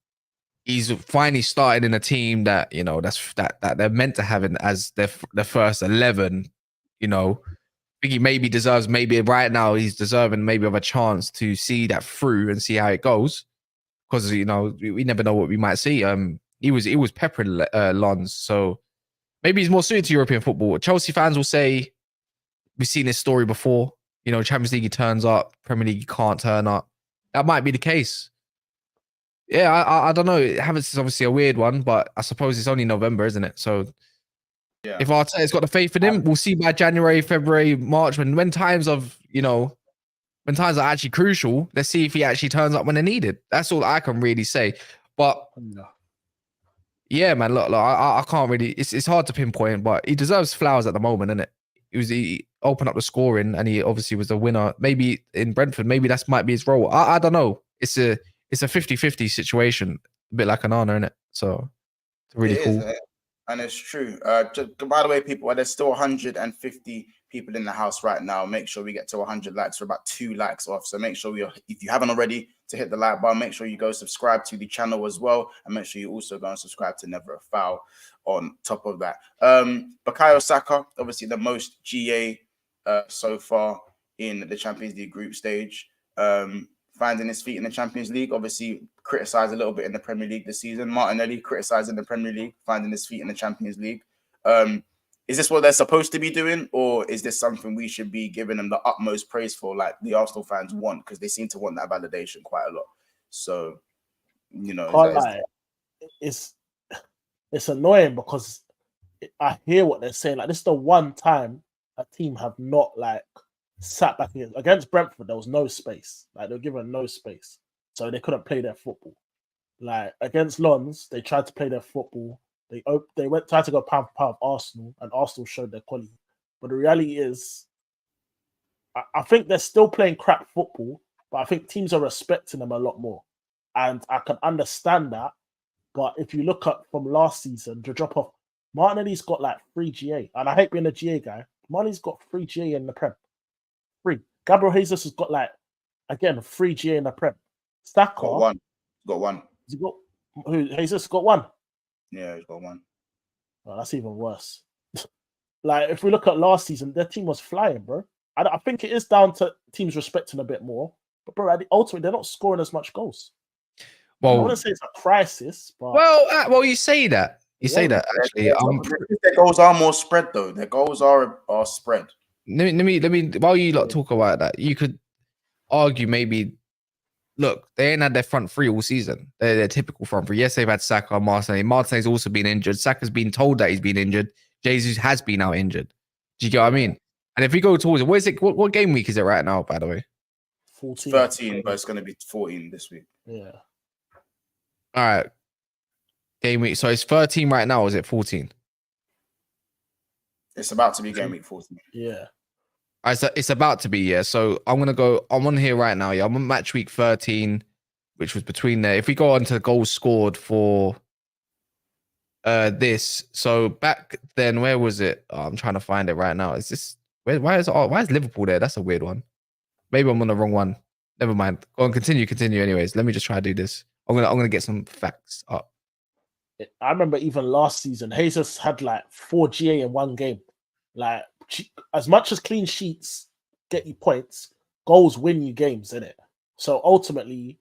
he's finally started in a team that that they're meant to have as their first 11. I think he maybe deserves. Maybe right now he's deserving maybe of a chance to see that through and see how it goes. Because we never know what we might see. He was peppering Lons, so maybe he's more suited to European football. Chelsea fans will say we've seen this story before. Champions League he turns up, Premier League he can't turn up. That might be the case. Yeah, I don't know. Havertz is obviously a weird one, but I suppose it's only November, isn't it? So yeah. If Arteta's got the faith in him, we'll see by January, February, March when times of when times are actually crucial, let's see if he actually turns up when they're needed. That's all I can really say. But yeah, man, look, I can't really. It's hard to pinpoint, but he deserves flowers at the moment, isn't it? He opened up the scoring, and he obviously was the winner. Maybe in Brentford, maybe that might be his role. I don't know. It's a 50-50 situation, a bit like Onana, isn't it? So it's really cool. And it's true. By the way, people, there's still 150 people in the house right now. Make sure we get to 100 likes. We're about 2 likes off. So make sure if you haven't already, to hit the like button. Make sure you go subscribe to the channel as well. And make sure you also go and subscribe to Never a Foul on top of that. Bukayo Saka, obviously the most GA so far in the Champions League group stage. Finding his feet in the Champions League, obviously criticised a little bit in the Premier League this season. Martinelli criticised in the Premier League, finding his feet in the Champions League. Is this what they're supposed to be doing, or is this something we should be giving them the utmost praise for, like the Arsenal fans want, because they seem to want that validation quite a lot. So, it's annoying because I hear what they're saying. Like, this is the one time a team have not sat back against Brentford. There was no space. Like, they were given no space, so they couldn't play their football. Like against Lons, they tried to play their football. They tried to go pound for pound of Arsenal, and Arsenal showed their quality. But the reality is, I think they're still playing crap football, but I think teams are respecting them a lot more, and I can understand that. But if you look at from last season, the drop off, Martinelli's got 3 GA, and I hate being a GA guy. Martinelli's got 3 GA in the Prem. 3. Gabriel Jesus has got 3 GA in the Prem. Saka got 1. Got 1. Has he got who? Jesus got 1. Yeah, he's got 1. Oh, that's even worse. If we look at last season, their team was flying, bro. I think it is down to teams respecting a bit more. But, bro, ultimately, they're not scoring as much goals. Well, I wouldn't say it's a crisis, but... Well, you say that. You say that, actually. Their goals are more spread, though. Their goals are spread. Let me, while you talk about that, you could argue maybe... Look, they ain't had their front three all season. They're their typical front three. Yes, they've had Saka and Martinelli. Martinelli's also been injured. Saka's been told that he's been injured. Jesus has been out injured. Do you get what I mean? And if we go towards it, what game week is it right now, by the way? 14. 13, but it's going to be 14 this week. Yeah. All right. Game week. So it's 13 right now, or is it 14? It's about to be game week 14. Yeah. All right, so it's about to be, yeah. So I'm on here right now, yeah. I'm on match week 13, which was between there. If we go on to goals scored for this, so back then, where was it? Oh, I'm trying to find it right now. Is this why is Liverpool there? That's a weird one. Maybe I'm on the wrong one. Never mind. Go on, continue. Anyways, let me just try to do this. I'm gonna get some facts up. I remember even last season, Jesus had 4 GA in one game. As much as clean sheets get you points, goals win you games, innit? So ultimately,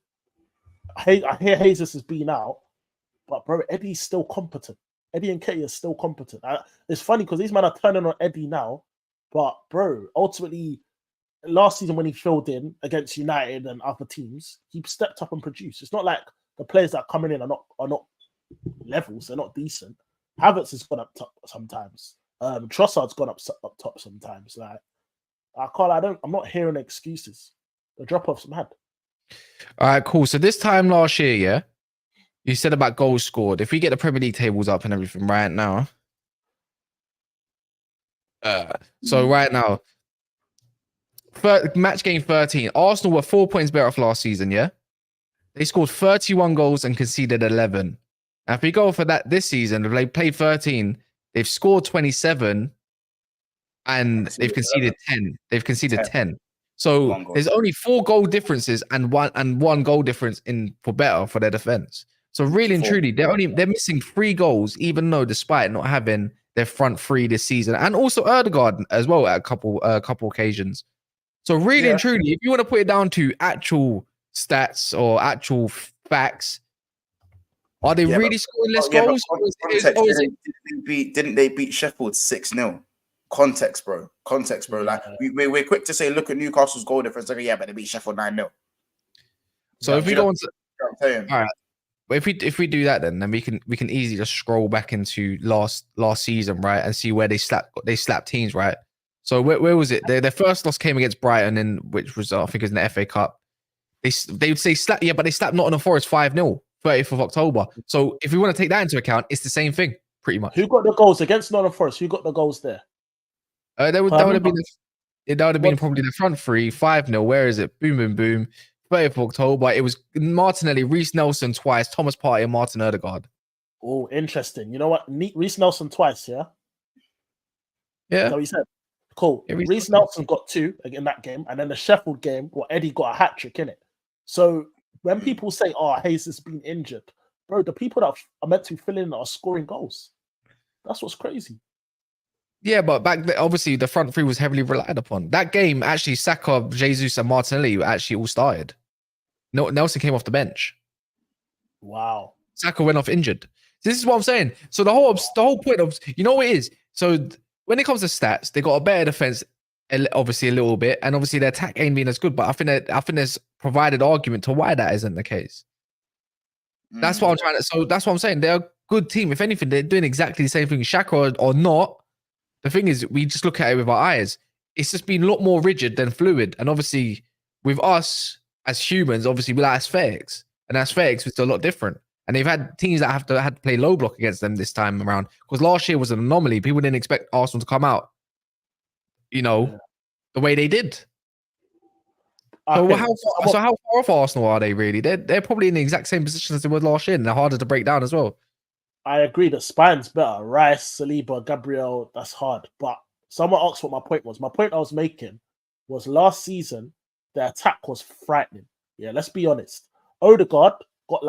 I hear Jesus has been out, but bro, Eddie's still competent. Eddie and Katie are still competent. It's funny because these men are turning on Eddie now, but bro, ultimately, last season when he filled in against United and other teams, he stepped up and produced. It's not like the players that are coming in are not levels. They're not decent. Havertz has gone up top sometimes. Trossard's gone up top sometimes. I'm not hearing excuses. The drop-off's mad. All right, cool. So this time last year, yeah, you said about goals scored. If we get the Premier League tables up and everything right now, right now, match game 13, Arsenal were 4 points better off last season, yeah? They scored 31 goals and conceded 11. Now, if we go for that this season, if they played 13, they've scored 27 and they've conceded 10. They've conceded 10. So there's only 4 goal differences and one goal difference for better for their defense. So really and truly, they're missing 3 goals, even though despite not having their front 3 this season, and also Ødegaard as well at a couple occasions. So really and truly, if you want to put it down to actual stats or actual facts, are they really scoring less goals? Didn't they beat Sheffield 6-0? Context, bro. Like we're quick to say, look at Newcastle's goal difference. Like, yeah, but they beat Sheffield 9-0. So if we go on to, all right, but if we do that, then we can easily just scroll back into last season, right, and see where they slapped teams, right. So where was it? Their first loss came against Brighton, which was I think it was in the FA Cup. They would say slap, yeah, but they slapped Nottingham Forest 5-0, 30th of October. So if we want to take that into account, it's the same thing, pretty much. Who got the goals against Nottingham Forest? Who got the goals there? That would have been probably the front 3, 5-0. Where is it? Boom, boom, boom. 30th of October. It was Martinelli, Reece Nelson twice, Thomas Partey, and Martin Ødegaard. Oh, interesting. You know what? Reece Nelson twice, yeah? Yeah. That's what he said. Cool. Yeah, Reece Nelson got 2 in that game, and then the Sheffield game, Eddie got a hat-trick in it. So when people say, Hayes has been injured, bro, the people that are meant to fill in are scoring goals. That's what's crazy. Yeah, but back then, obviously, the front 3 was heavily relied upon. That game, actually, Saka, Jesus, and Martinelli actually all started. Nelson came off the bench. Wow. Saka went off injured. This is what I'm saying. So the whole point of, you know what it is? So when it comes to stats, they got a better defense, obviously a little bit, and obviously their attack ain't been as good. But I think there's provided argument to why that isn't the case. That's what I'm trying to. So that's what I'm saying. They're a good team. If anything, they're doing exactly the same thing. Xhaka or not. The thing is, we just look at it with our eyes. It's just been a lot more rigid than fluid. And obviously, with us as humans, obviously we like aesthetics, and aesthetics was a lot different. And they've had teams that had to play low block against them this time around, because last year was an anomaly. People didn't expect Arsenal to come out, the way they did. So how far off Arsenal are they really? They're probably in the exact same position as they were last year, and they're harder to break down as well. I agree that spine's better. Rice, Saliba, Gabriel, that's hard. But someone asked what my point was. My point I was making was last season, the attack was frightening. Yeah, let's be honest. Ødegaard got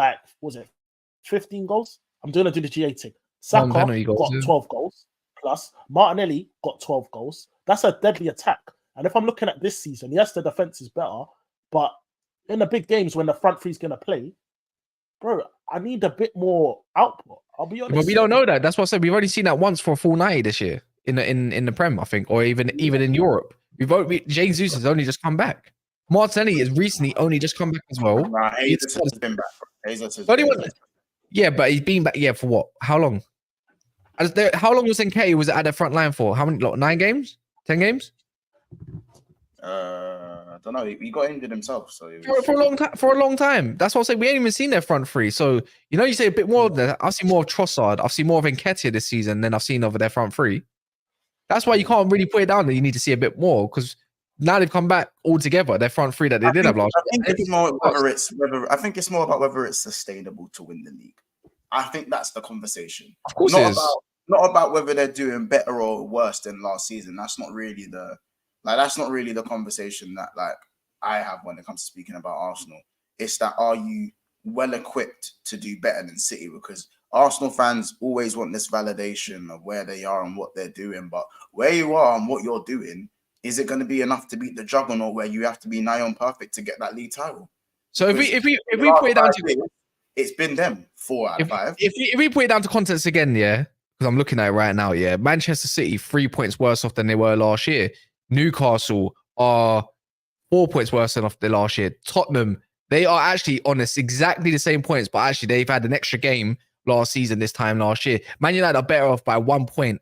15 goals? I'm doing the GA thing. Saka got 12 goals plus. Martinelli got 12 goals. That's a deadly attack. And if I'm looking at this season, yes, the defense is better, but in the big games when the front 3 is going to play, bro, I need a bit more output. I'll be honest. But we don't know that. That's what I said. We've already seen that once for a full 90 this year in the Prem, I think, or even in Europe. Jesus has only just come back. Martinelli has recently only just come back as well. Jesus has been back. Yeah, but he's been back. Yeah, for what? How long? How long was NK was at the front line for? How many? 9 games? 10 games? I don't know. He got injured himself, so for a long time. For a long time. That's what I'm saying. We ain't even seen their front 3. So you say a bit more of that. I've seen more of Trossard. I've seen more of Nketiah this season than I've seen over their front 3. That's why you can't really put it down that you need to see a bit more, because now they've come back all together. Their front 3 that they did have last year. I think it's more about whether it's sustainable to win the league. I think that's the conversation. Of course, it is. Not about whether they're doing better or worse than last season. That's not really the conversation that I have when it comes to speaking about Arsenal. It's that, are you well equipped to do better than City? Because Arsenal fans always want this validation of where they are and what they're doing. But where you are and what you're doing, is it going to be enough to beat the juggernaut where you have to be nigh on perfect to get that league title? So if we put it down to, it's been them 4 out of 5. If we put it down to context again, yeah, because I'm looking at it right now, yeah, Manchester City 3 points worse off than they were last year. Newcastle are 4 points worse than off their last year. Tottenham, they are actually on exactly the same points, but actually they've had an extra game last season this time last year. Man United are better off by 1 point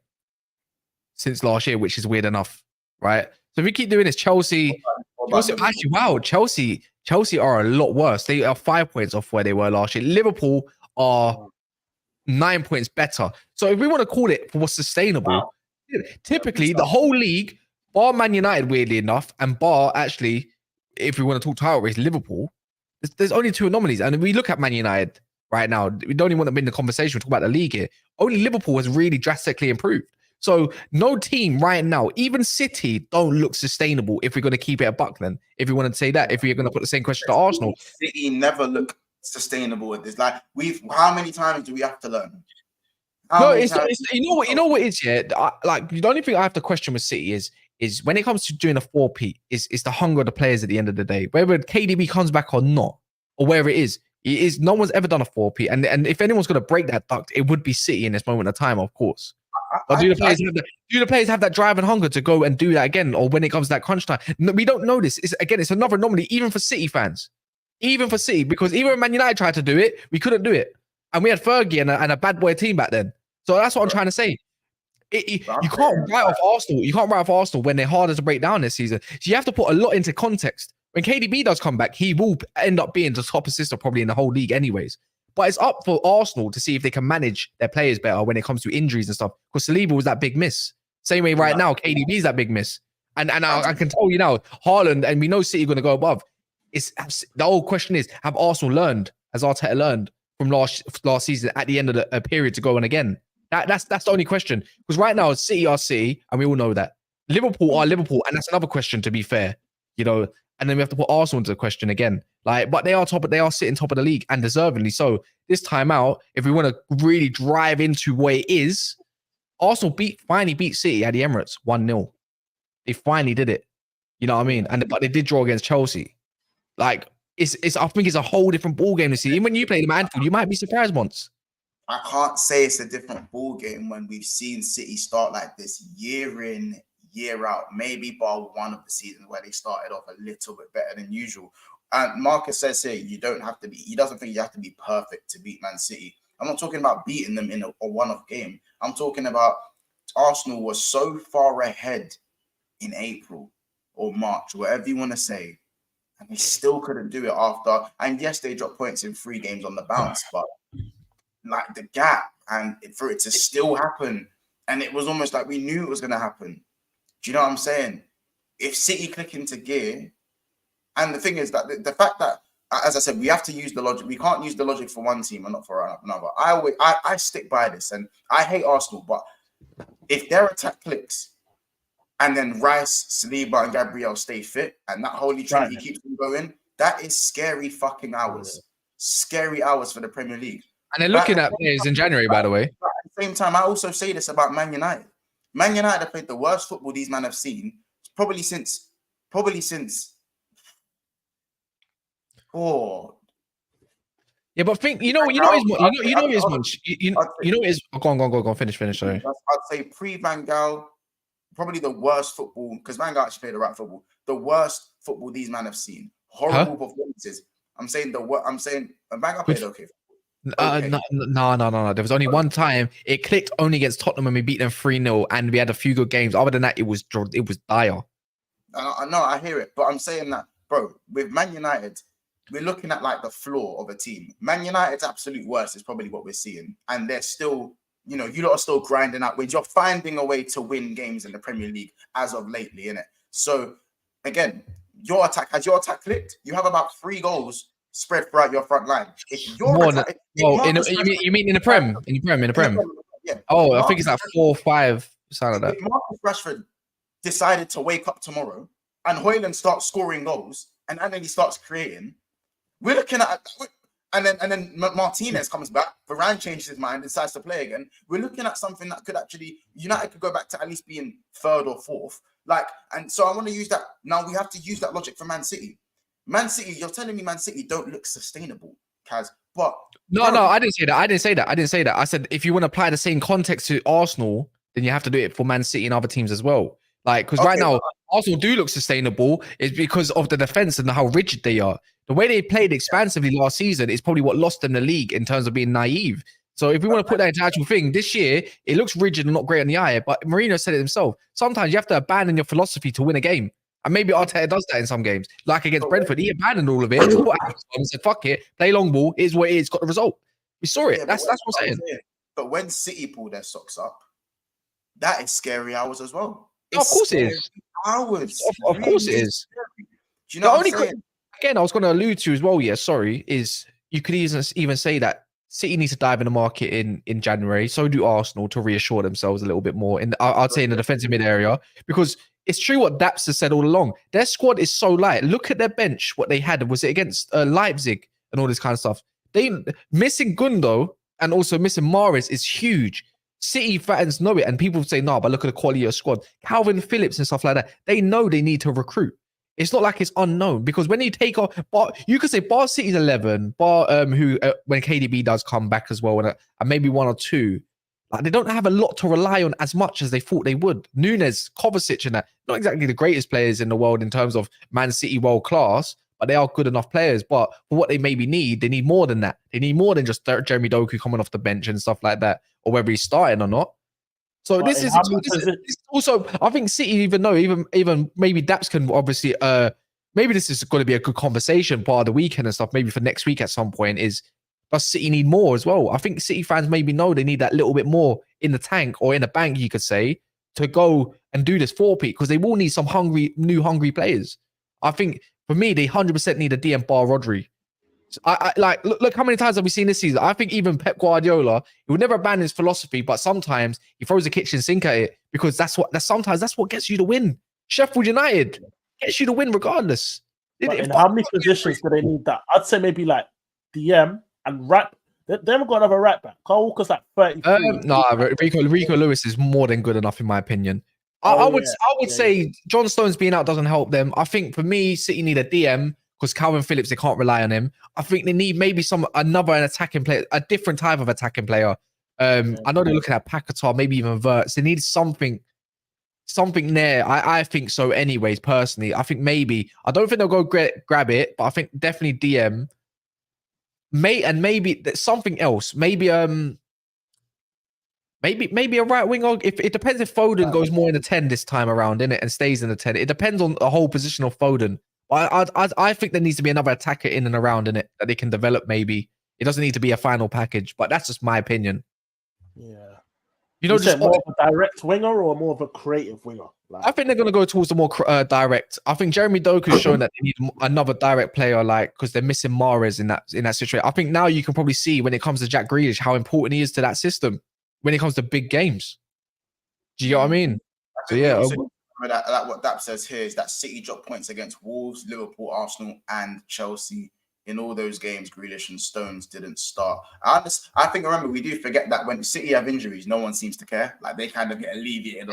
since last year, which is weird enough, right? So if we keep doing this, Chelsea Actually, wow, Chelsea are a lot worse. They are 5 points off where they were last year. Liverpool are 9 points better. So if we want to call it for what's sustainable, typically the whole league, bar Man United, weirdly enough, and bar actually, if we want to talk title race, Liverpool, there's only 2 anomalies. And if we look at Man United right now, we don't even want to be in the conversation. We talk about the league here. Only Liverpool has really drastically improved. So no team right now, even City, don't look sustainable if we're going to keep it a buck then. If we want to say that, if we're going to put the same question to Arsenal. City never look sustainable at this. Like, how many times do we have to learn? You know what it is, yeah? Like, the only thing I have to question with City is when it comes to doing a 4P, is the hunger of the players at the end of the day. Whether KDB comes back or not, or wherever it is no one's ever done a 4P. And if anyone's going to break that duct, it would be City in this moment of time, of course. But do the players have that drive and hunger to go and do that again? Or when it comes to that crunch time? No, we don't know this. It's another anomaly, even for City fans. Even for City, because even when Man United tried to do it, we couldn't do it. And we had Fergie and a bad boy team back then. So that's what I'm trying to say. You can't write off Arsenal. You can't write off Arsenal when they're harder to break down this season. So you have to put a lot into context. When KDB does come back, he will end up being the top assister probably in the whole league anyways. But it's up for Arsenal to see if they can manage their players better when it comes to injuries and stuff. Because Saliba was that big miss. Same way right now, KDB is that big miss. And I can tell you now, Haaland, and we know City are going to go above. The whole question is, have Arsenal learned, has Arteta learned from last season at the end of the period to go on again? That's the only question. Because right now, City are City, and we all know that. Liverpool are Liverpool, and that's another question, to be fair. You know, and then we have to put Arsenal into the question again. But they are sitting top of the league, and deservedly so. This time out, if we want to really drive into where it is, Arsenal finally beat City at the Emirates 1-0. They finally did it. You know what I mean? But they did draw against Chelsea. Like, I think it's a whole different ball game this season. Even when you play them at Anfield, you might be surprised once. I can't say it's a different ball game when we've seen City start like this year in, year out. Maybe bar one of the seasons where they started off a little bit better than usual. And Marcus says here, he doesn't think you have to be perfect to beat Man City. I'm not talking about beating them in a one-off game. I'm talking about Arsenal was so far ahead in April or March, whatever you want to say, and they still couldn't do it after. And yes, they dropped points in 3 games on the bounce, but like the gap and for it to still happen, and it was almost like we knew it was going to happen. Do you know what I'm saying? If City click into gear, and the thing is that the fact that, as I said, we have to use the logic. We can't use the logic for one team and not for another. I stick by this, and I hate Arsenal, but if their attack clicks, and then Rice, Saliba, and Gabriel stay fit, and that holy trinity keeps them going, that is scary fucking hours. Scary hours for the Premier League. And they're looking at players in January, by the way. At the same time, I also say this about Man United. Man United have played the worst football these men have seen probably since. Oh. Yeah, but think you know is go on, finish. Sorry. I'd say pre-Van Gaal, probably the worst football, because Van Gaal actually played the right football. The worst football these men have seen. Horrible performances. I'm saying Van Gaal played okay. No. There was only one time it clicked only against Tottenham when we beat them 3-0, and we had a few good games. Other than that, it was dire. I know, I hear it, but I'm saying that, bro, with Man United, we're looking at like the floor of a team. Man United's absolute worst is probably what we're seeing, and they're still, you lot are still grinding out wins. You're finding a way to win games in the Premier League as of lately, innit? So again, has your attack clicked? You have about 3 goals spread throughout your front line. If you're you mean in the Prem? In the Prem. Yeah. Oh, I think it's like 4 or 5, something like that. If Marcus Rashford decided to wake up tomorrow and Højlund starts scoring goals and then he starts creating, we're looking at, and then Martinez comes back, Varane changes his mind and decides to play again. We're looking at something that could actually, United could go back to at least being 3rd or 4th. And so I want to use that. Now we have to use that logic for Man City. Man City, you're telling me Man City don't look sustainable, Kaz. But no, I didn't say that. I said if you want to apply the same context to Arsenal, then you have to do it for Man City and other teams as well. Because right now, Arsenal do look sustainable is because of the defense and how rigid they are. The way they played expansively last season is probably what lost them the league in terms of being naive. So if we want to put that into actual thing, this year, it looks rigid and not great on the eye. But Mourinho said it himself. Sometimes you have to abandon your philosophy to win a game. And maybe Arteta does that in some games. Like against Brentford, he abandoned all of it, put Havertz on and said, fuck it, play long ball, is what it is, got the result. We saw it. That's what I'm saying. But when City pull their socks up, that is scary hours as well. Of course it is. Hours. Of course it is. Do you know what I'm saying? Again, I was going to allude to as well, is you could even say that City needs to dive in the market in January. So do Arsenal to reassure themselves a little bit more. I'd say in the defensive mid area, because it's true what Daps has said all along. Their squad is so light. Look at their bench, what they had. Was it against Leipzig and all this kind of stuff? They missing Gundo and also missing Mahrez is huge. City fans know it, and people say, no, but look at the quality of your squad. Calvin Phillips and stuff like that. They know they need to recruit. It's not like it's unknown, because when you take off, you could say Bar City's 11, when KDB does come back as well, and maybe one or two, like they don't have a lot to rely on as much as they thought they would. Nunes, Kovacic, and that, not exactly the greatest players in the world in terms of Man City world class, but they are good enough players. But for what they maybe need, they need more than that. They need more than just Jeremy Doku coming off the bench and stuff like that, or whether he's starting or not. So this is also, I think City, even maybe Daps can obviously, maybe this is going to be a good conversation part of the weekend and stuff, maybe for next week at some point, is does City need more as well? I think City fans maybe know they need that little bit more in the tank or in the bank, you could say, to go and do this four-peat, because they will need some new hungry players. I think for me, they 100% need a DM bar Rodri. I like look how many times have we seen this season? I think even Pep Guardiola, he would never abandon his philosophy, but sometimes he throws a kitchen sink at it, because sometimes that's what gets you the win. Sheffield United gets you the win regardless. In how many positions do they need that? I'd say maybe like DM and right. They haven't got another right back. Carl Walker's like 30. Rico Lewis is more than good enough in my opinion. I would say John Stones being out doesn't help them. I think for me, City need a DM, because Calvin Phillips, they can't rely on him. I think they need maybe another attacking player, a different type of attacking player. I know they're looking at Paquetá, maybe even Havertz. They need something there. I think so anyways, personally. I think maybe, I don't think they'll go grab it, but I think definitely DM. Maybe something else. Maybe a right winger. If it depends if Foden goes more in the 10 this time around, innit, and stays in the 10. It depends on the whole position of Foden. I think there needs to be another attacker in and around in it that they can develop. Maybe it doesn't need to be a final package, but that's just my opinion. Yeah, you just more of a direct winger or more of a creative winger. I think they're going to go towards the more direct. I think Jeremy Doku is showing that they need another direct player, like, because they're missing Mahrez in that situation. I think now you can probably see when it comes to Jack Grealish how important he is to that system when it comes to big games. Do you know what I mean? So yeah. What Dap says here is that City dropped points against Wolves, Liverpool, Arsenal, and Chelsea. In all those games, Grealish and Stones didn't start. I think, remember, we do forget that when City have injuries, no one seems to care. Like, they kind of get alleviated.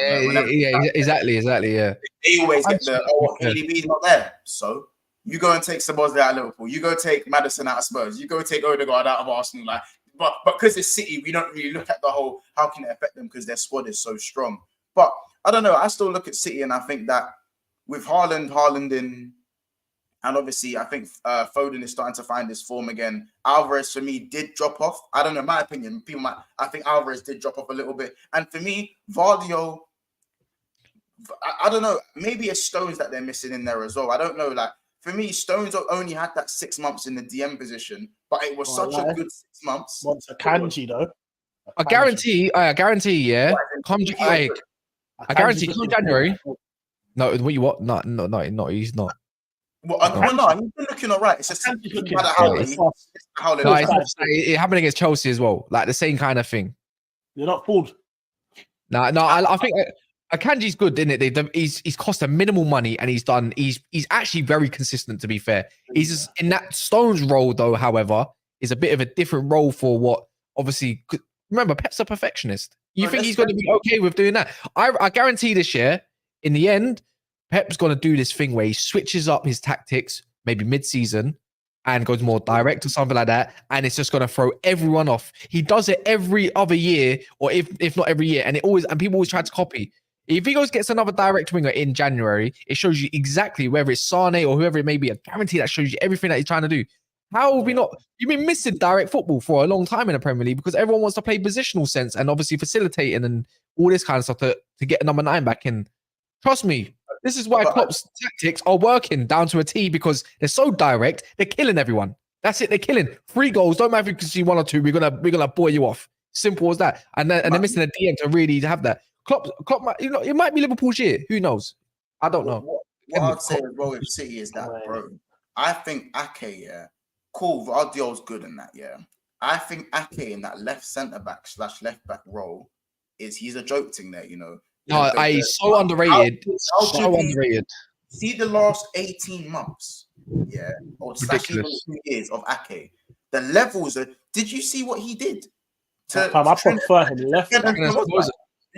Exactly. Yeah. They always get KDB's not there. So you go and take Sabozley out of Liverpool. You go take Maddison out of Spurs. You go take Odegaard out of Arsenal. Like, but because it's City, we don't really look at the whole, how can it affect them, because their squad is so strong. But I don't know. I still look at City, and I think that with Haaland in, and obviously I think Foden is starting to find his form again. Alvarez, for me, did drop off. I don't know, my opinion. I think Alvarez did drop off a little bit. And for me, Vardio, I don't know. Maybe it's Stones that they're missing in there as well. I don't know. Like, for me, Stones only had that 6 months in the DM position, but it was such a good 6 months. What's a Kanji though? I guarantee. Yeah. I guarantee come January. No, what you what? No, he's not. Well, he's been looking all right. It's just it happened against Chelsea as well. Like the same kind of thing. You're not fooled. No, I think Akanji's good, isn't it? He's cost a minimal money, and he's actually very consistent, to be fair. He's just in that Stones role, though, however, is a bit of a different role for what, obviously, remember, Pep's a perfectionist. You think he's going to be okay with doing that? I guarantee this year, in the end, Pep's going to do this thing where he switches up his tactics, maybe mid-season, and goes more direct or something like that, and it's just going to throw everyone off. He does it every other year, or if not every year, and people always try to copy. If he gets another direct winger in January, it shows you exactly, whether it's Sane or whoever it may be, I guarantee that shows you everything that he's trying to do. How have we not? You've been missing direct football for a long time in the Premier League, because everyone wants to play positional sense and obviously facilitating and all this kind of stuff to get a number 9 back in. Trust me, This is why Klopp's tactics are working down to a T because they're so direct. They're killing everyone. That's it. They're killing 3 goals. Don't matter if you can see 1 or 2. We're gonna boil you off. Simple as that. And they're missing a DM to really have that. Klopp might, it might be Liverpool's year. Who knows? I don't know. What I'd say as well with City is that, bro, I think Ake, yeah, cool. Vardio's good in that, yeah. I think Ake in that left centre back / left back role he's a joke thing there, you know. No, he's so underrated. So underrated. See the last 18 months, yeah, or Ridiculous. 2 years of Ake. The levels. Did you see what he did? I prefer him left. Did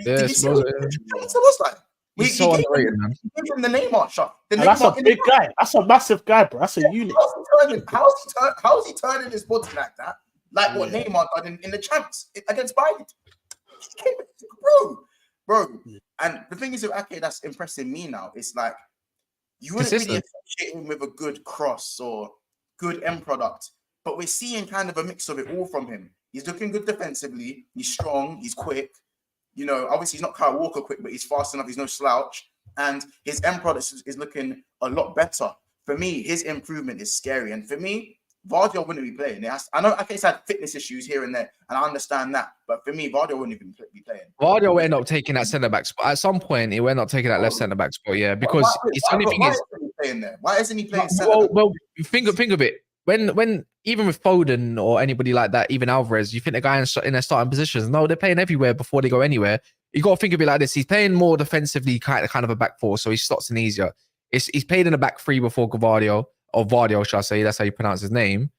you see what it was like? He's so underrated, man. He gave him the Neymar shot. That's a big guy. That's a massive guy, bro. That's a unit. How's he turning his body like that? Like what Neymar did in the champs against Bayern. Bro. And the thing is with Ake that's impressing me now, it's like you wouldn't really associate him with a good cross or good end product, but we're seeing kind of a mix of it all from him. He's looking good defensively. He's strong. He's quick. You know, obviously he's not Kyle Walker quick, but he's fast enough. He's no slouch. And his end product is looking a lot better. For me, his improvement is scary. And for me, Vardio wouldn't be playing. I know Ake's had fitness issues here and there, and I understand that. But for me, Vardio wouldn't even be playing. Vardio will end up taking that centre-back spot. At some point, he will end up taking that left centre-back spot, yeah. Because it's only thing is... Why isn't he playing centre-back? Well, think of it. When even with Foden or anybody like that, even Alvarez, you think the guy in their starting positions? No, they're playing everywhere before they go anywhere. You got to think of it like this: he's playing more defensively, kind of a back four, so he slots in easier. He's played in a back 3 before Vardio, shall I say? That's how you pronounce his name.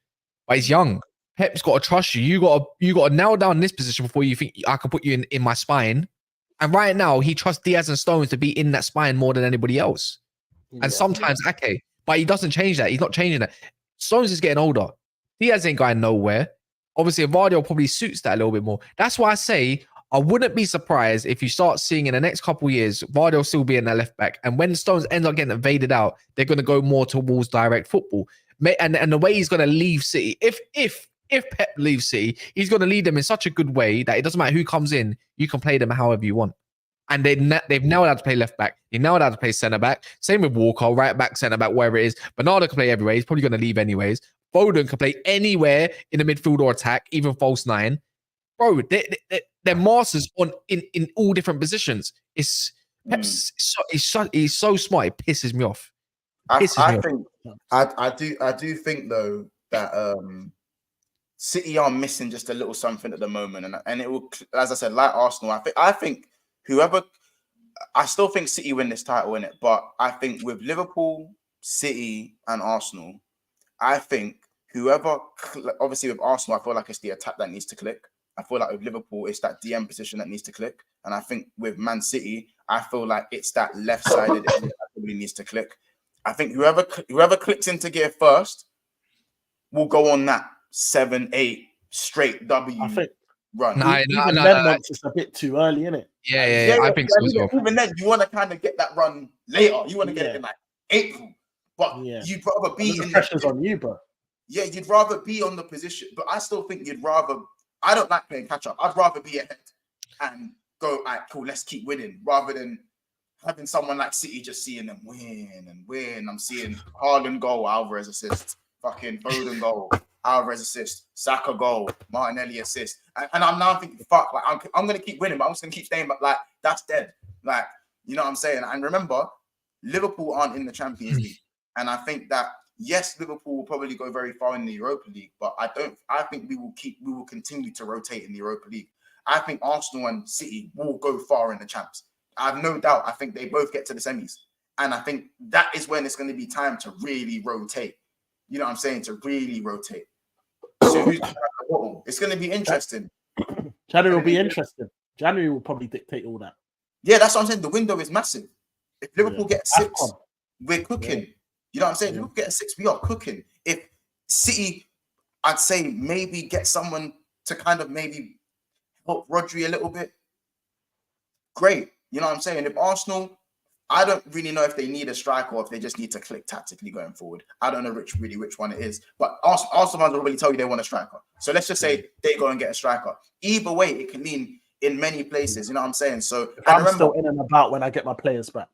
But he's young. Pep's got to trust you. You got to nail down this position before you think I can put you in my spine. And right now, he trusts Diaz and Stones to be in that spine more than anybody else. And sometimes Ake, but he doesn't change that. He's not changing that. Stones is getting older. Diaz ain't going nowhere. Obviously, Vardio probably suits that a little bit more. That's why I say I wouldn't be surprised if you start seeing in the next couple of years, Vardio still be in that left back. And when Stones ends up getting evaded out, they're going to go more towards direct football. And the way he's going to leave City, if Pep leaves City, he's going to lead them in such a good way that it doesn't matter who comes in, you can play them however you want. And they've now had to play left back. They now had to play centre back. Same with Walker, right back, centre back, wherever it is. Bernardo can play everywhere. He's probably going to leave anyways. Foden can play anywhere in the midfield or attack, even false 9. Bro, they're masters in all different positions. He's so smart. It pisses me off. I do think though that City are missing just a little something at the moment, and it will, as I said, like Arsenal. I think I still think City win this title in it, but I think with Liverpool, City, and Arsenal, I think obviously with Arsenal, I feel like it's the attack that needs to click. I feel like with Liverpool, it's that DM position that needs to click. And I think with Man City, I feel like it's that left-sided that really needs to click. I think whoever clicks into gear first will go on that 7-8 straight W run. It's a bit too early, isn't it? Yeah, I think so as well. Even then, you want to kind of get that run later. You want to get it in like April. But you'd rather be in the pressure's on you, bro. Yeah, you'd rather be on the position. But I still think you'd rather... I don't like playing catch-up. I'd rather be ahead and go, all right, cool, let's keep winning, rather than having someone like City just seeing them win and win. I'm seeing Haaland goal, Alvarez assist, fucking Foden goal, Alvarez assist, Saka goal, Martinelli assist. And I'm now thinking, fuck, like I'm going to keep winning, but I'm just going to keep staying, but like, that's dead. Like, you know what I'm saying? And remember, Liverpool aren't in the Champions League. And I think that, yes, Liverpool will probably go very far in the Europa League, but I think we will continue to rotate in the Europa League. I think Arsenal and City will go far in the champs. I have no doubt. I think they both get to the semis. And I think that is when it's going to be time to really rotate. You know what I'm saying? To really rotate. So who's going to have the bottle? It's going to be interesting. January will be interesting. January will probably dictate all that. Yeah, that's what I'm saying. The window is massive. If Liverpool get 6, we're cooking. Yeah. You know what I'm saying? If Liverpool get 6, we are cooking. If City, I'd say maybe get someone to kind of maybe help Rodri a little bit. Great. You know what I'm saying? If Arsenal, I don't really know if they need a striker or if they just need to click tactically going forward. I don't know which one it is. But Arsenal fans will really tell you they want a striker. So let's just say they go and get a striker. Either way, it can mean in many places. You know what I'm saying? So I'm still in and about when I get my players back.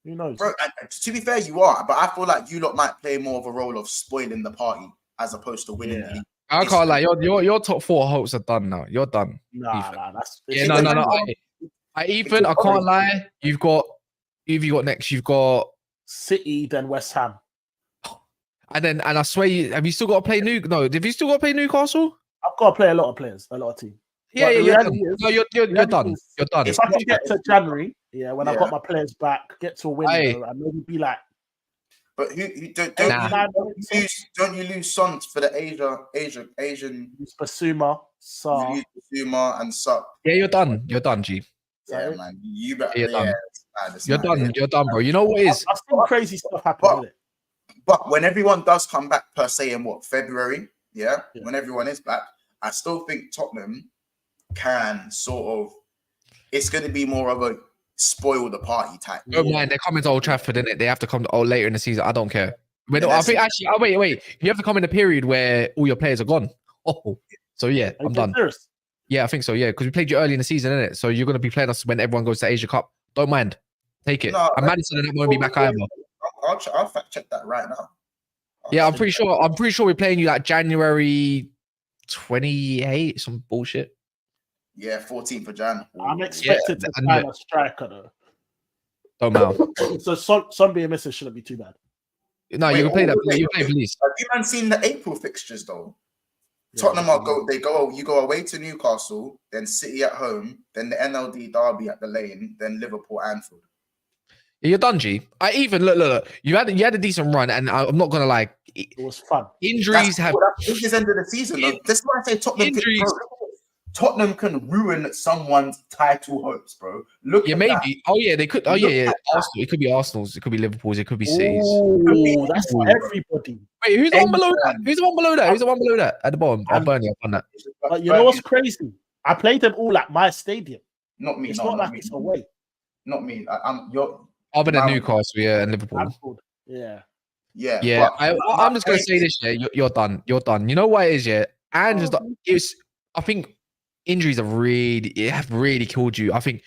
Who knows? Bro, to be fair, you are, but I feel like you lot might play more of a role of spoiling the party as opposed to winning the league. I can't lie. Your top 4 hopes are done now. You're done. Nah, that's Yeah, no. Ethan, I can't lie. You've got next. You've got City, then West Ham. and I swear, have you still got to play have you still got to play Newcastle? I've got to play a lot of players, a lot of teams. Yeah, But the you're done. reality is- No, you're done. is- You're done. If I can get to January, when I've Yeah. got my players back, get to a window, and maybe be like, But who don't Nah. you lose Son for the Asian Basuma, Sa. you lose Zuma and Suck. Yeah, you're done. You're done, G. Yeah, man. You better. You're done. It's You're mad, done. yeah. You're done, bro. You know what is? I've seen crazy stuff happen, But- innit? But when everyone does come back per se in February, when everyone is back, I still think Tottenham can sort of. It's going to be more of a spoil the party type. Don't mind. They're coming to Old Trafford, innit? They have to come later in the season. I don't care. But Yeah, I that's think it. actually, wait. You have to come in a period where all your players are gone. Oh, so yeah, Are you I'm done. serious? Yeah, I think so. Yeah, because we played you early in the season, innit? So you're going to be playing us when everyone goes to Asia Cup. Don't mind. Take it. No, and Madison and that won't be back either. I'll fact check that right now. Yeah, I'm pretty sure we're playing you like January 28, some bullshit. Yeah, 14th of Jan. I'm expected to sign a striker, though. Don't matter. So some being missing shouldn't be too bad. No, Wait, you can play that. wait, You play police. Have you man seen the April fixtures though? Yeah. Tottenham you go away to Newcastle, then City at home, then the NLD derby at the Lane, then Liverpool Anfield. Yeah, you're done, G. I even look. You had a decent run, and I'm not gonna lie. It was fun. Injuries have. That's this end of the season. Though. That's why I say Injuries. Tottenham can ruin someone's title hopes, bro. Look, Yeah, at maybe. that. Oh yeah, they could. Oh Look yeah. at Arsenal. It could be Arsenal's. It could be Liverpool's. It could be City's. Oh, that's for everybody. Wait, who's the one below that? Anyone. Who's the one below that? Who's the one below that? At the bottom. I'll burn you up on that. But you know what's crazy? I played them all at my stadium. Not me. It's No, not not like me. it's away. Not me. I'm you're. Other than Wow. Newcastle, yeah, and Liverpool. Anfield. Yeah. Yeah. Yeah, but I'm just gonna say this. Yeah, you're done. You're done. You know what it is, yeah. And just I think injuries have really killed you. I think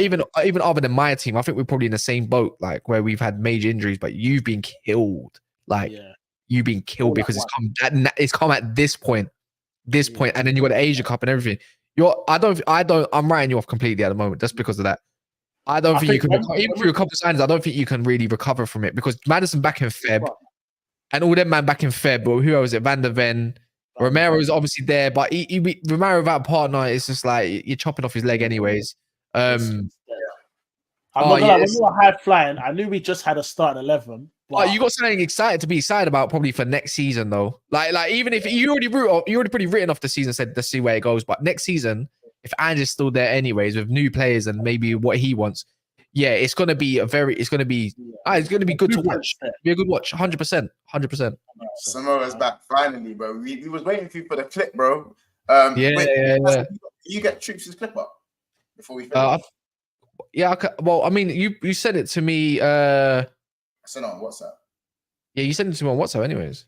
even other than my team, I think we're probably in the same boat, like where we've had major injuries, but you've been killed. Like you've been killed All because at it's come at this point, and then you got the Asia Cup and everything. I'm writing you off completely at the moment just because of that. I don't think you can, even through a couple of signs, I don't think you can really recover from it because Madison back in Feb and all them man back in Feb, but who else? Van der Ven, Romero's obviously there, but Romero without a partner, it's just like you're chopping off his leg anyways. I'm not gonna lie, when we were high flying, I knew we just had a start at 11. But you got something excited to be excited about probably for next season though. Like even if you already pretty written off the season, said let's see where it goes. But next season, if Ange's still there anyways with new players and maybe what he wants, yeah, it's gonna be it's gonna be good to watch. Be a good watch, 100%. Samoa's back finally, bro. We was waiting for you for the clip, bro. Yeah. You get Troops' clip up before we finish. Well, I mean, you sent it to me. I sent it on WhatsApp. Yeah, you sent it to me on WhatsApp, anyways.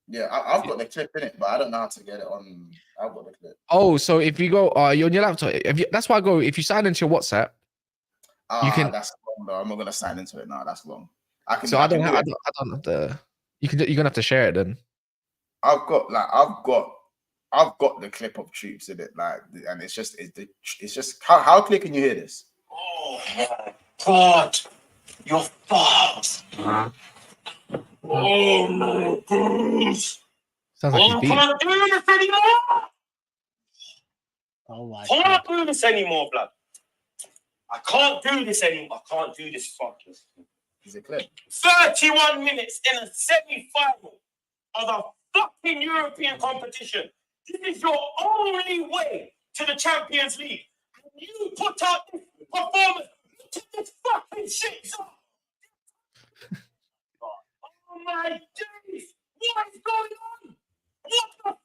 Yeah, I've got the clip in it, but I don't know how to get it on. I've got the clip. Oh, so if you go, you're on your laptop. That's why I go. If you sign into your WhatsApp, you can. That's long, though. I'm not gonna sign into it now. That's long. I can. So I don't have to. You're gonna have to share it then. I've got the clip of Troops in it, like, and it's just how clear can you hear this? Oh my God, you're fast. Oh my goodness. Sounds like I can't do this anymore. Oh my I can't do this anymore, blood. I can't do this anymore. I can't do this fucking. Is it clear? 31 minutes in a semi-final of a fucking European competition. This is your only way to the Champions League. And you put out this performance. Look at this fucking shit. Oh my days! What is going on? What the fuck?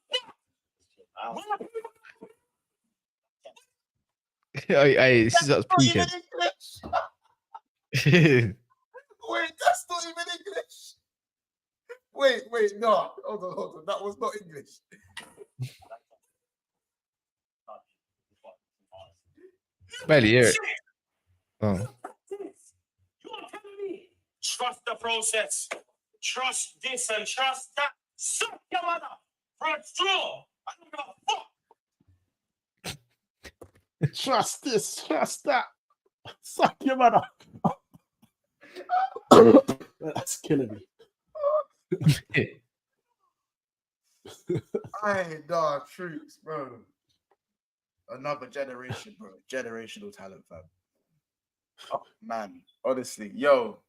What are people- Hey, this is us peaking. Wait, that's not even English. Wait, no. Hold on. That was not English. Barely hear it. Oh. You're Trust the process. Trust this and trust that. Suck your mother for a straw. I don't give a fuck. Trust this, trust that. Suck your mother. That's killing me. Troops, bro. Another generation, bro. Generational talent, fam. Oh, man, honestly, yo.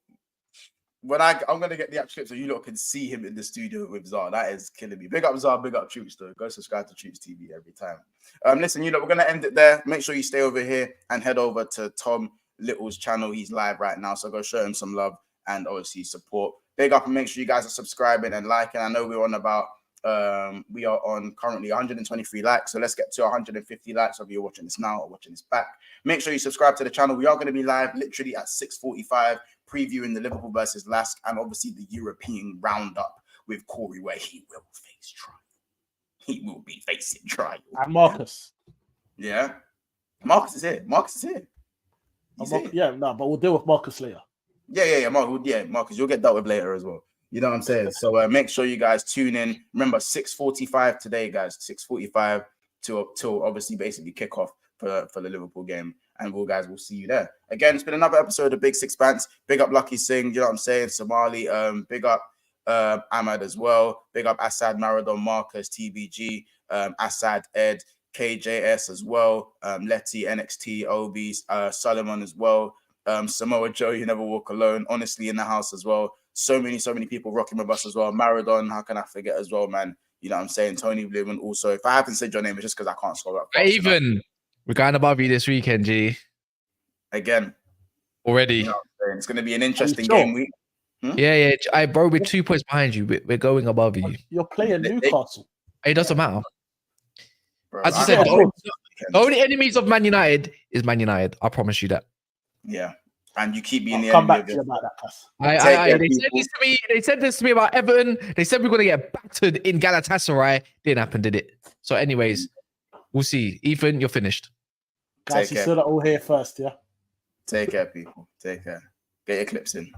When I'm gonna get the actual clip so you lot can see him in the studio with Zar. That is killing me. Big up Zar, big up Troops though. Go subscribe to Troops TV every time. Listen, you know, we're gonna end it there. Make sure you stay over here and head over to Tom Little's channel. He's live right now, so go show him some love and obviously support. Big up and make sure you guys are subscribing and liking. I know we're on about we are on currently 123 likes, so let's get to 150 likes. Whether you're watching this now or watching this back, make sure you subscribe to the channel. We are going to be live literally at 6:45, previewing the Liverpool versus Lask and obviously the European roundup with Corey, where he will face trial. He will be facing trial. And Marcus. Yeah, Marcus is here. Marcus is here. He's here. Yeah, no, but we'll deal with Marcus later. Yeah, Marcus, you'll get dealt with later as well. You know what I'm saying? So make sure you guys tune in. Remember, 6:45 today, guys. 6:45 till obviously basically kick off for the Liverpool game. And we'll see you there. Again, it's been another episode of Big Sixpence. Big up Lucky Singh, you know what I'm saying? Somali, big up Ahmad as well. Big up Assad, Maradon, Marcus, TBG, Assad, Ed, KJS as well. Letty, NXT, Obi, Solomon as well. Samoa Joe, you never walk alone. Honestly, in the house as well. So many people rocking with us as well. Maradon, how can I forget as well, man? You know what I'm saying? Tony Blewman also. If I haven't said your name, it's just because I can't scroll up. Even we're going above you this weekend, G. Again. Already. You know what I'm saying? It's going to be an interesting game week. Yeah. Bro, we're 2 points behind you. We're going above you. You're playing Newcastle. It doesn't matter. Bro, as you said, the only enemies of Man United is Man United. I promise you that. Yeah. And you keep being the come enemy back to you about that, Cass. They said this to me about Everton. They said we're going to get battered in Galatasaray. Didn't happen, did it? So anyways, we'll see. Ethan, you're finished. Guys, you saw that all here first, yeah? Take care, people. Take care. Get your clips in.